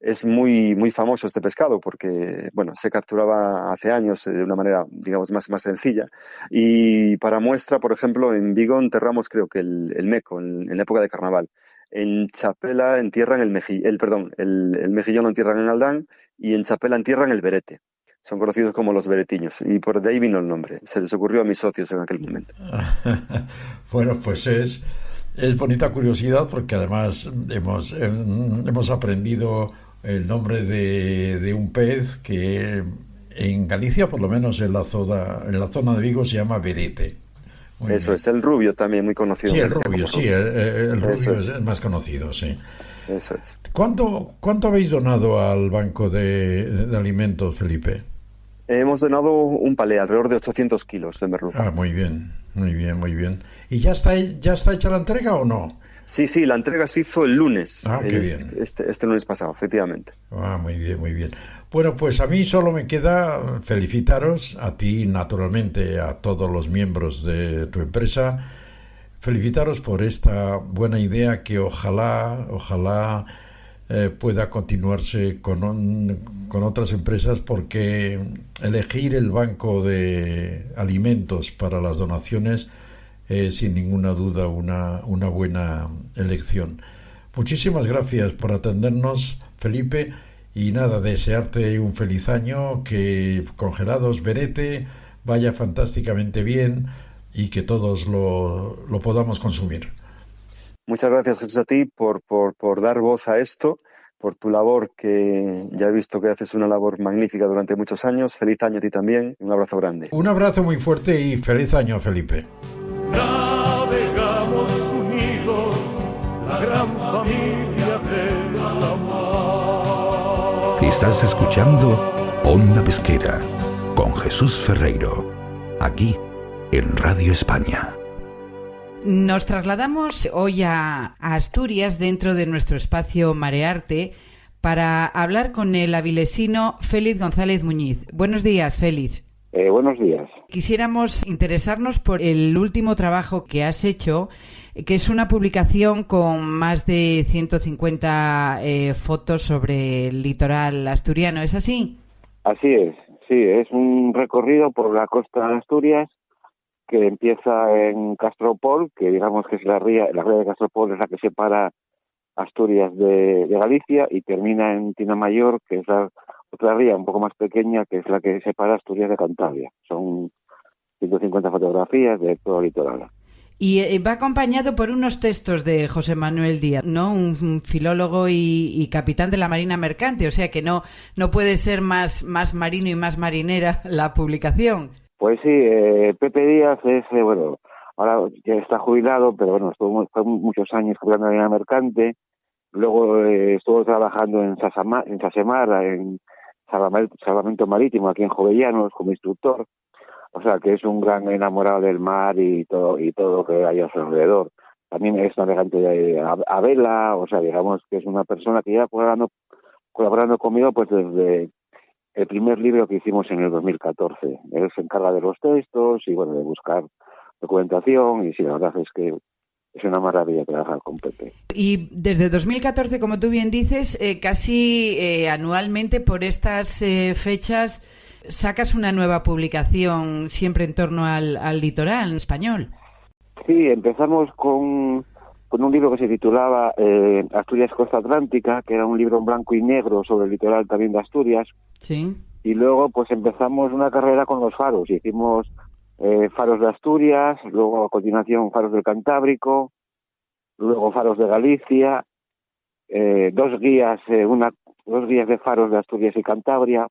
es muy, muy famoso este pescado porque, bueno, se capturaba hace años de una manera, digamos, más sencilla. Y para muestra, por ejemplo, en Vigo enterramos, creo que el meco en la época de carnaval. En Chapela entierran el mejillón lo entierran en Aldán y en Chapela entierran el verete. Son conocidos como los veretiños y por de ahí vino el nombre. Se les ocurrió a mis socios en aquel momento. Bueno, pues es bonita curiosidad porque además hemos aprendido el nombre de un pez que en Galicia, por lo menos en la zona de Vigo, se llama verete. Eso es, el rubio también, muy conocido. Sí, el rubio es más conocido, sí. Eso es. ¿Cuánto habéis donado al Banco de Alimentos, Felipe? Hemos donado un palé, alrededor de 800 kilos de merluza. Muy bien. ¿Y ya está hecha la entrega o no? Sí, la entrega se hizo el lunes. Qué bien. Este lunes pasado, efectivamente. Muy bien. Bueno, pues a mí solo me queda felicitaros, a ti naturalmente, a todos los miembros de tu empresa, felicitaros por esta buena idea que ojalá pueda continuarse con otras empresas, porque elegir el Banco de Alimentos para las donaciones es sin ninguna duda una buena elección. Muchísimas gracias por atendernos, Felipe, y nada, desearte un feliz año, que Congelados Verete vaya fantásticamente bien y que todos lo podamos consumir. Muchas gracias, Jesús, a ti por dar voz a esto, por tu labor, que ya he visto que haces una labor magnífica durante muchos años. Feliz año a ti también. Un abrazo grande. Un abrazo muy fuerte y feliz año, Felipe. Navegamos unidos, la gran familia de la mar. Estás escuchando Onda Pesquera con Jesús Ferreiro, aquí en Radio España. Nos trasladamos hoy a Asturias, dentro de nuestro espacio Marearte, para hablar con el avilesino Félix González Muñiz. Buenos días, Félix. Buenos días. Quisiéramos interesarnos por el último trabajo que has hecho, que es una publicación con más de 150 fotos sobre el litoral asturiano. ¿Es así? Así es, sí. Es un recorrido por la costa de Asturias que empieza en Castropol, que digamos que es la ría de Castropol es la que separa Asturias de Galicia, y termina en Tinamayor, que es la otra ría un poco más pequeña, que es la que separa Asturias de Cantabria. Son 150 fotografías de todo el litoral. Y va acompañado por unos textos de José Manuel Díaz, ¿no? Un filólogo y capitán de la Marina Mercante, o sea que no puede ser más marino y más marinera la publicación. Pues sí, Pepe Díaz es, ahora ya está jubilado, pero bueno, estuvo muchos años capitán de la Marina Mercante. Luego estuvo trabajando en Sasemar, en salvamento marítimo aquí en Jovellanos como instructor. O sea, que es un gran enamorado del mar y todo lo que hay a su alrededor. También es navegante a vela, o sea, digamos que es una persona que lleva colaborando conmigo pues desde el primer libro que hicimos en el 2014. Él se encarga de los textos y, bueno, de buscar documentación, y sí, la verdad es que es una maravilla trabajar con Pepe. Y desde 2014, como tú bien dices, casi anualmente por estas fechas sacas una nueva publicación siempre en torno al litoral español. Sí, empezamos con un libro que se titulaba Asturias Costa Atlántica, que era un libro en blanco y negro sobre el litoral también de Asturias. Sí. Y luego pues empezamos una carrera con los faros. Hicimos faros de Asturias, luego a continuación faros del Cantábrico, luego faros de Galicia, dos guías de faros de Asturias y Cantabria,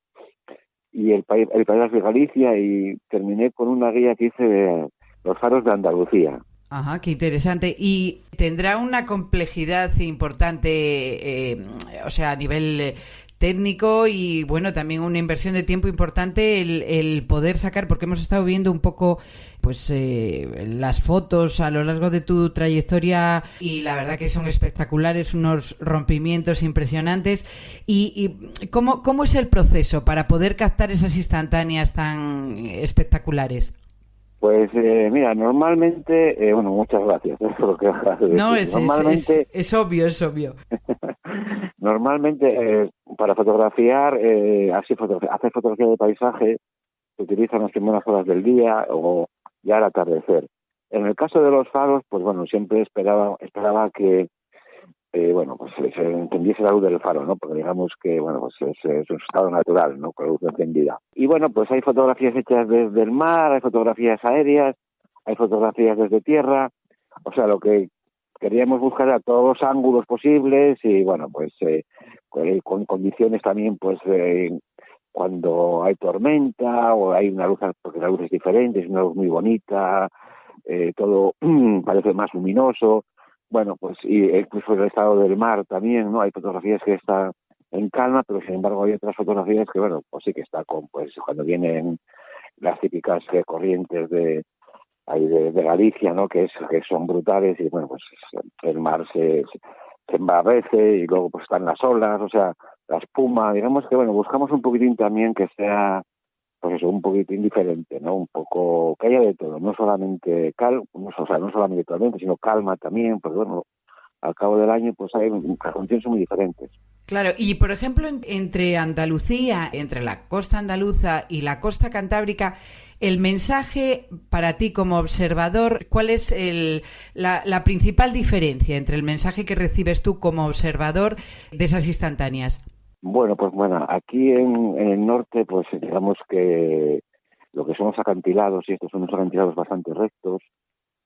y el País de Galicia, y terminé con una guía que hice de los faros de Andalucía. Ajá, qué interesante. Y tendrá una complejidad importante, o sea, a nivel técnico, y bueno, también una inversión de tiempo importante el poder sacar, porque hemos estado viendo un poco pues las fotos a lo largo de tu trayectoria, y la verdad que son espectaculares, unos rompimientos impresionantes. Y ¿cómo es el proceso para poder captar esas instantáneas tan espectaculares? Pues mira, normalmente, bueno, muchas gracias por lo que acabas de decir. No, es obvio. Normalmente, para fotografiar, hacer fotografía de paisaje, se utilizan las primeras horas del día o ya al atardecer. En el caso de los faros, pues bueno, siempre esperaba que bueno, pues se entendiese la luz del faro, ¿no? Porque digamos que, bueno, pues es un estado natural, ¿no? Con la luz encendida. Y bueno, pues hay fotografías hechas desde el mar, hay fotografías aéreas, hay fotografías desde tierra. O sea, lo que queríamos buscar era todos los ángulos posibles y, bueno, pues con condiciones también, pues cuando hay tormenta o hay una luz, porque la luz es diferente, es una luz muy bonita, todo parece más luminoso. Bueno, pues y incluso el estado del mar también, ¿no? Hay fotografías que está en calma, pero sin embargo hay otras fotografías que, bueno, pues sí que está pues cuando vienen las típicas corrientes de Galicia, ¿no? Que son brutales, y bueno, pues el mar se embravece y luego pues están las olas, o sea, la espuma. Digamos que, bueno, buscamos un poquitín también que sea, pues eso, un poquitín diferente, ¿no? Un poco, que haya de todo, no solamente no solamente tormenta, sino calma también, porque bueno, al cabo del año pues hay condiciones muy diferentes. Claro, y por ejemplo, entre Andalucía, entre la costa andaluza y la costa cantábrica, el mensaje para ti como observador, ¿cuál es la principal diferencia entre el mensaje que recibes tú como observador de esas instantáneas? Bueno, pues bueno, aquí en el norte, pues digamos que lo que son los acantilados, y estos son unos acantilados bastante rectos,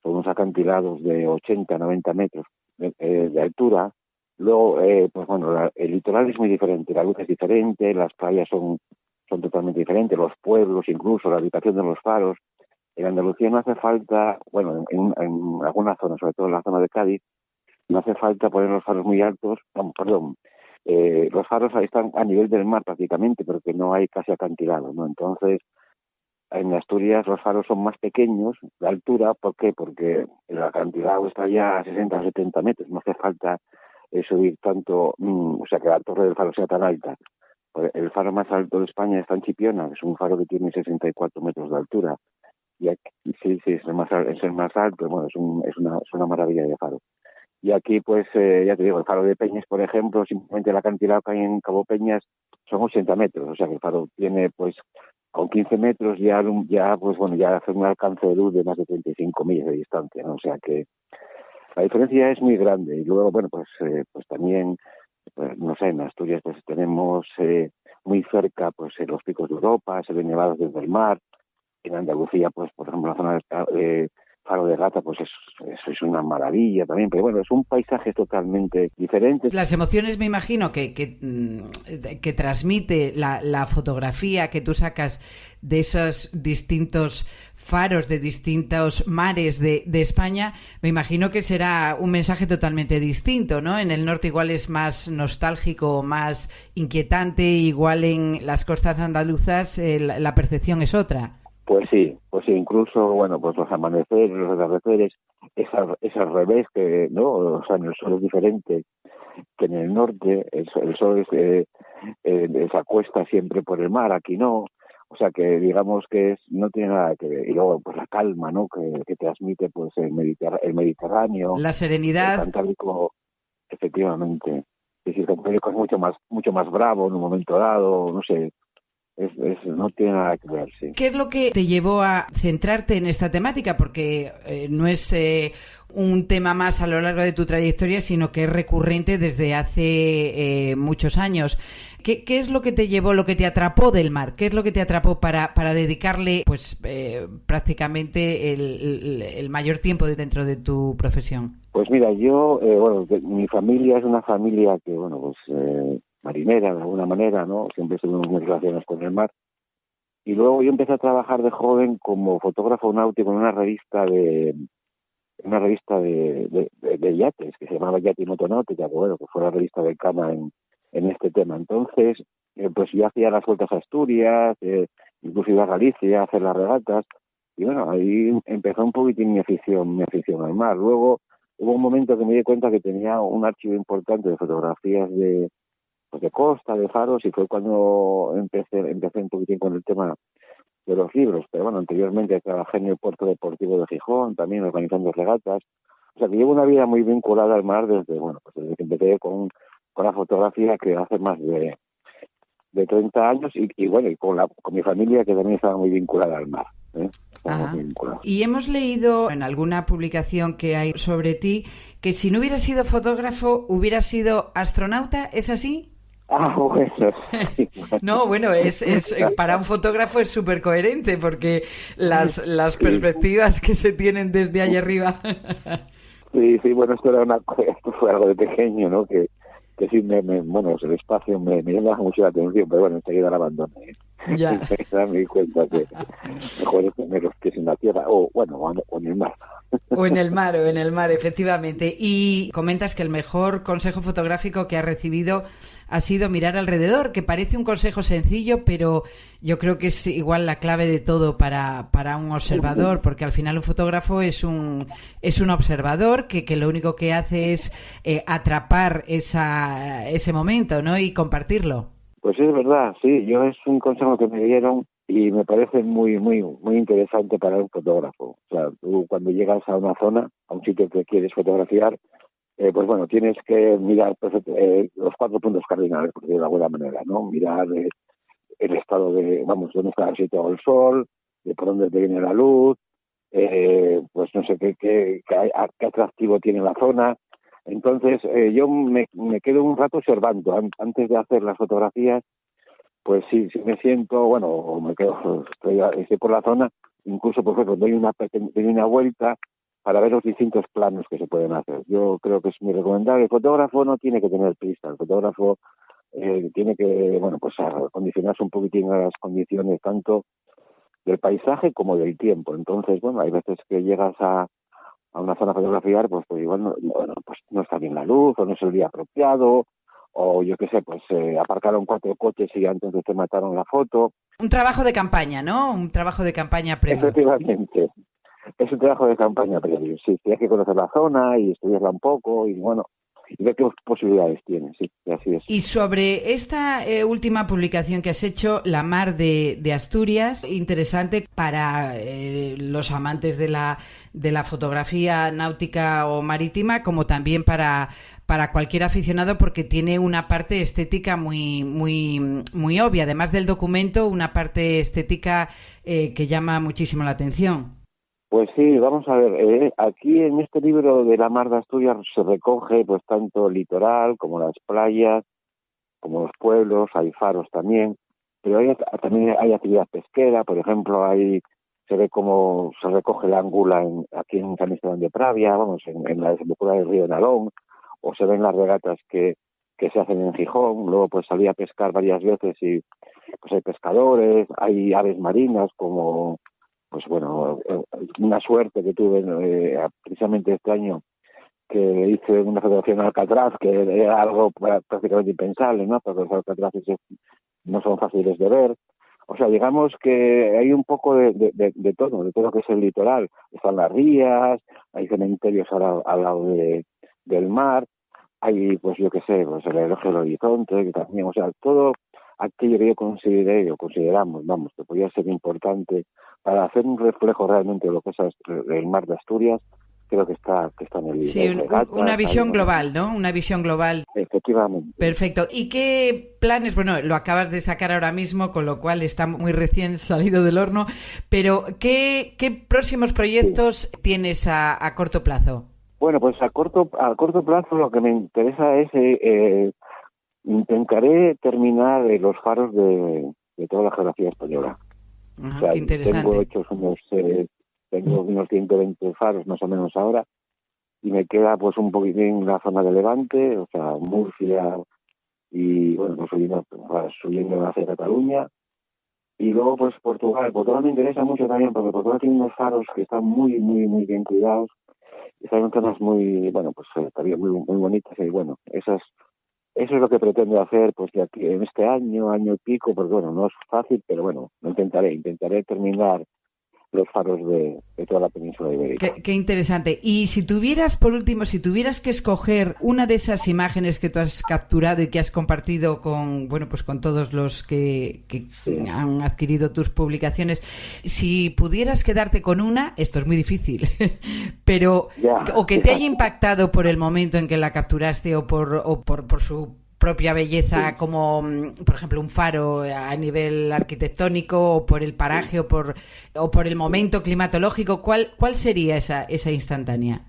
son unos acantilados de 80, 90 metros de altura. Luego, pues bueno, el litoral es muy diferente, la luz es diferente, las playas son totalmente diferentes, los pueblos, incluso la ubicación de los faros. En Andalucía no hace falta, bueno, en algunas zonas, sobre todo en la zona de Cádiz, no hace falta poner los faros muy altos, los faros ahí están a nivel del mar prácticamente, porque no hay casi acantilado, ¿no? Entonces, en Asturias los faros son más pequeños de altura. ¿Por qué? Porque el acantilado está ya a 60 o 70 metros, no hace falta subir tanto, o sea, que la torre del faro sea tan alta. El faro más alto de España está en Chipiona, es un faro que tiene 64 metros de altura. Y aquí, sí, es el más alto, bueno, es una maravilla de faro. Y aquí, pues, ya te digo, el faro de Peñas, por ejemplo, simplemente el acantilado que hay en Cabo Peñas son 80 metros. O sea, que el faro tiene, pues, con 15 metros ya pues, bueno, ya hace un alcance de luz de más de 35 millas de distancia, ¿no? O sea que la diferencia es muy grande. Y luego, bueno, pues también, pues, no sé, en Asturias, pues, tenemos muy cerca, pues, los picos de Europa, se ven nevados desde el mar. En Andalucía, pues, por ejemplo, la zona Faro de Gata, pues eso es una maravilla también, pero bueno, es un paisaje totalmente diferente. Las emociones, me imagino, que transmite la fotografía que tú sacas de esos distintos faros, de distintos mares de España, me imagino que será un mensaje totalmente distinto, ¿no? En el norte igual es más nostálgico, más inquietante, igual en las costas andaluzas la percepción es otra. Pues sí, incluso, bueno, pues los amaneceres, los atardeceres, es al revés, que, ¿no? O sea, en el sol es diferente que en el norte, el sol se acuesta siempre por el mar, aquí no. O sea que digamos que no tiene nada que ver. Y luego pues la calma, ¿no? Que transmite pues el Mediterráneo, la serenidad, el Cantábrico, efectivamente. Es decir, el Cantábrico es mucho más bravo en un momento dado, no sé. No tiene nada que ver, sí. ¿Qué es lo que te llevó a centrarte en esta temática? Porque no es un tema más a lo largo de tu trayectoria, sino que es recurrente desde hace muchos años. ¿Qué es lo que te llevó, lo que te atrapó del mar? ¿Qué es lo que te atrapó para dedicarle pues prácticamente el mayor tiempo dentro de tu profesión? Pues mira, yo, mi familia es una familia que, bueno, pues marinera de alguna manera, ¿no? Siempre estuvimos muy relacionados con el mar. Y luego yo empecé a trabajar de joven como fotógrafo náutico en una revista de yates que se llamaba Yate y Motonáutica, que bueno, que fue la revista decana en este tema. Entonces, pues yo hacía las vueltas a Asturias, incluso iba a Galicia a hacer las regatas, y bueno, ahí empezó un poquitín mi afición al mar. Luego hubo un momento que me di cuenta que tenía un archivo importante de fotografías de costa, de faros, y fue cuando empecé un poquitín con el tema de los libros. Pero bueno, anteriormente trabajé en el puerto deportivo de Gijón, también organizando regatas. O sea que llevo una vida muy vinculada al mar desde que empecé con la fotografía, que hace más de 30 años, y bueno, y con mi familia, que también estaba muy vinculada al mar. Y hemos leído en alguna publicación que hay sobre ti que si no hubieras sido fotógrafo, hubieras sido astronauta, ¿es así? Ah, bueno. Sí. No, bueno, es para un fotógrafo es súper coherente, porque las perspectivas que se tienen desde allá arriba. Sí, bueno, esto fue algo de pequeño, ¿no? Que sí, bueno, el espacio me llama mucho la atención, pero bueno, enseguida la abandoné. Ya. Me di cuenta que mejor es tener los pies en la tierra, o en el mar. O en el mar, efectivamente. Y comentas que el mejor consejo fotográfico que has recibido ha sido mirar alrededor, que parece un consejo sencillo, pero yo creo que es igual la clave de todo para un observador, porque al final un fotógrafo es un observador que lo único que hace es atrapar ese momento, ¿no? Y compartirlo. Pues es verdad, sí. Es un consejo que me dieron y me parece muy, muy, muy interesante para un fotógrafo. O sea, tú cuando llegas a una zona, a un sitio que quieres fotografiar, pues bueno, tienes que mirar los 4 puntos cardinales, por decirlo de alguna manera, ¿no? Mirar el estado dónde está situado el sol, de por dónde te viene la luz, pues no sé qué atractivo tiene la zona. Entonces, yo me quedo un rato observando antes de hacer las fotografías. Pues sí me siento, bueno, o me quedo, estoy por la zona, incluso por ejemplo doy una vuelta para ver los distintos planos que se pueden hacer. Yo creo que es muy recomendable. El fotógrafo no tiene que tener prisa, el fotógrafo tiene que, bueno, pues acondicionarse un poquitín a las condiciones tanto del paisaje como del tiempo. Entonces, bueno, hay veces que llegas a una zona a fotografiar, pues igual no está bien la luz, o no es el día apropiado, o yo qué sé, pues aparcaron 4 coches y antes te mataron la foto. Un trabajo de campaña, ¿no? Un trabajo de campaña previo. Efectivamente, es un trabajo de campaña previo, sí, tienes que conocer la zona y estudiarla un poco y bueno, y ver qué posibilidades tiene, sí, así es. Y sobre esta última publicación que has hecho, La Mar de Asturias, interesante para los amantes de la fotografía náutica o marítima, como también para cualquier aficionado, porque tiene una parte estética muy, muy, muy obvia, además del documento, una parte estética que llama muchísimo la atención. Pues sí, vamos a ver, aquí en este libro de La Mar de Asturias se recoge pues tanto el litoral como las playas, como los pueblos, hay faros también, pero también hay actividad pesquera, por ejemplo, se se ve cómo se recoge la ángula aquí en San Esteban de Pravia, en la desembocadura del río Nalón, o se ven las regatas que se hacen en Gijón. Luego pues salí a pescar varias veces y pues hay pescadores, hay aves marinas como, pues bueno, una suerte que tuve precisamente este año, que hice una fotografía en Alcatraz, que era algo prácticamente impensable, ¿no? Porque los alcatraces no son fáciles de ver. O sea, digamos que hay un poco de todo lo que es el litoral. Están las rías, hay cementerios al lado del mar, hay, pues yo qué sé, pues el elogio del horizonte, que también, o sea, todo aquello que yo consideramos, que podría ser importante para hacer un reflejo realmente de lo que es el mar de Asturias. Creo que está en el libro. Sí, una visión global, ¿no? Una visión global. Efectivamente. Perfecto. ¿Y qué planes? Bueno, lo acabas de sacar ahora mismo, con lo cual está muy recién salido del horno, pero ¿qué próximos proyectos tienes a corto plazo? Bueno, pues a corto plazo lo que me interesa es intentaré terminar los faros de toda la geografía española. Ajá, o sea, qué interesante. Tengo unos 120 faros más o menos ahora, y me queda pues un poquitín la zona de Levante, o sea, Murcia, y bueno, pues subiendo hacia Cataluña, y luego pues Portugal. Portugal me interesa mucho también, porque Portugal tiene unos faros que están muy, muy, muy bien cuidados, y están en zonas muy, bueno, pues también muy, muy bonitas, y bueno, eso es lo que pretendo hacer pues de aquí en este año y pico, porque bueno, no es fácil, pero bueno, lo intentaré terminar los faros de toda la península ibérica. Qué interesante. Y si tuvieras que escoger una de esas imágenes que tú has capturado y que has compartido con todos los que han adquirido tus publicaciones, si pudieras quedarte con una, esto es muy difícil, pero o que te haya impactado por el momento en que la capturaste o por su propia belleza, como por ejemplo un faro a nivel arquitectónico, o por el paraje, o por el momento climatológico, ¿cuál sería esa instantánea?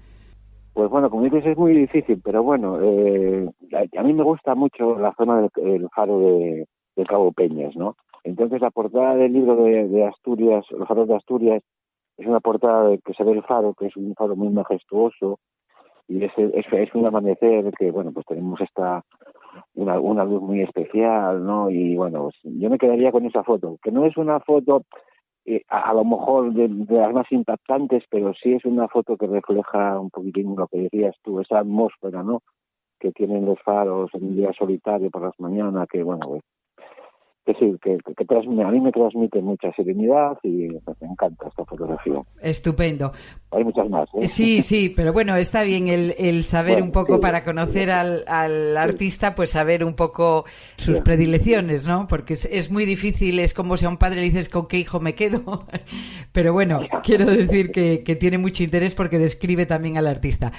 Pues bueno, como dices, es muy difícil, pero bueno, a mí me gusta mucho la zona del faro de Cabo Peñas, ¿no? Entonces la portada del libro de Asturias, los faros de Asturias, es una portada que se ve el faro, que es un faro muy majestuoso, y es un amanecer que, bueno, pues tenemos una luz muy especial, ¿no? Y bueno, pues yo me quedaría con esa foto, que no es una foto a lo mejor de las más impactantes, pero sí es una foto que refleja un poquitín lo que decías tú, esa atmósfera, ¿no?, que tienen los faros en un día solitario por las mañanas, que bueno, pues que sí, que a mí me transmite mucha serenidad, y pues, me encanta esta fotografía. Estupendo. Hay muchas más, ¿eh? Sí, pero bueno, está bien el saber un poco, para conocer al artista, pues saber un poco sus predilecciones, ¿no? Porque es muy difícil, es como si a un padre le dices con qué hijo me quedo, pero bueno, quiero decir que tiene mucho interés porque describe también al artista.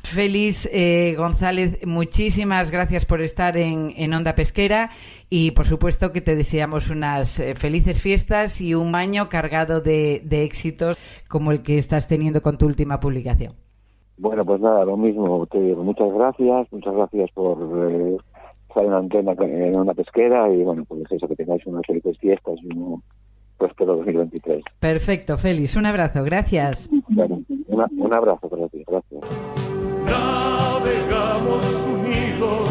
Félix González, muchísimas gracias por estar en Onda Pesquera, y por supuesto que te deseamos unas felices fiestas y un año cargado de éxitos como el que estás teniendo con tu última publicación. Bueno, pues nada, lo mismo te digo, muchas gracias por estar en la antena en Onda Pesquera, y bueno, pues eso, que tengáis unas felices fiestas y un próspero 2023. Perfecto, Félix, un abrazo, gracias. Bueno, un abrazo para ti, gracias. Navegamos unidos,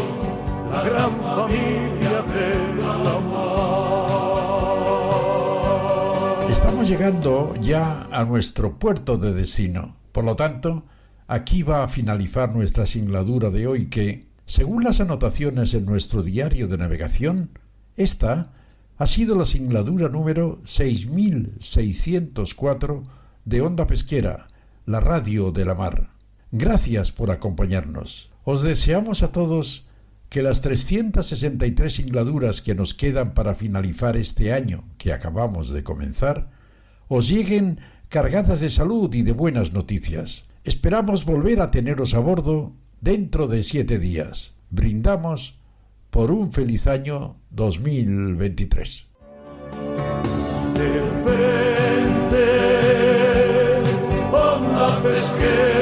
la gran familia de la mar. Estamos llegando ya a nuestro puerto de destino. Por lo tanto, aquí va a finalizar nuestra singladura de hoy, que, según las anotaciones en nuestro diario de navegación, esta ha sido la singladura número 6604 de Onda Pesquera, la radio de la mar. Gracias por acompañarnos. Os deseamos a todos que las 363 singladuras que nos quedan para finalizar este año que acabamos de comenzar os lleguen cargadas de salud y de buenas noticias. Esperamos volver a teneros a bordo dentro de 7 días. Brindamos por un feliz año 2023. De frente, Onda Pesquera.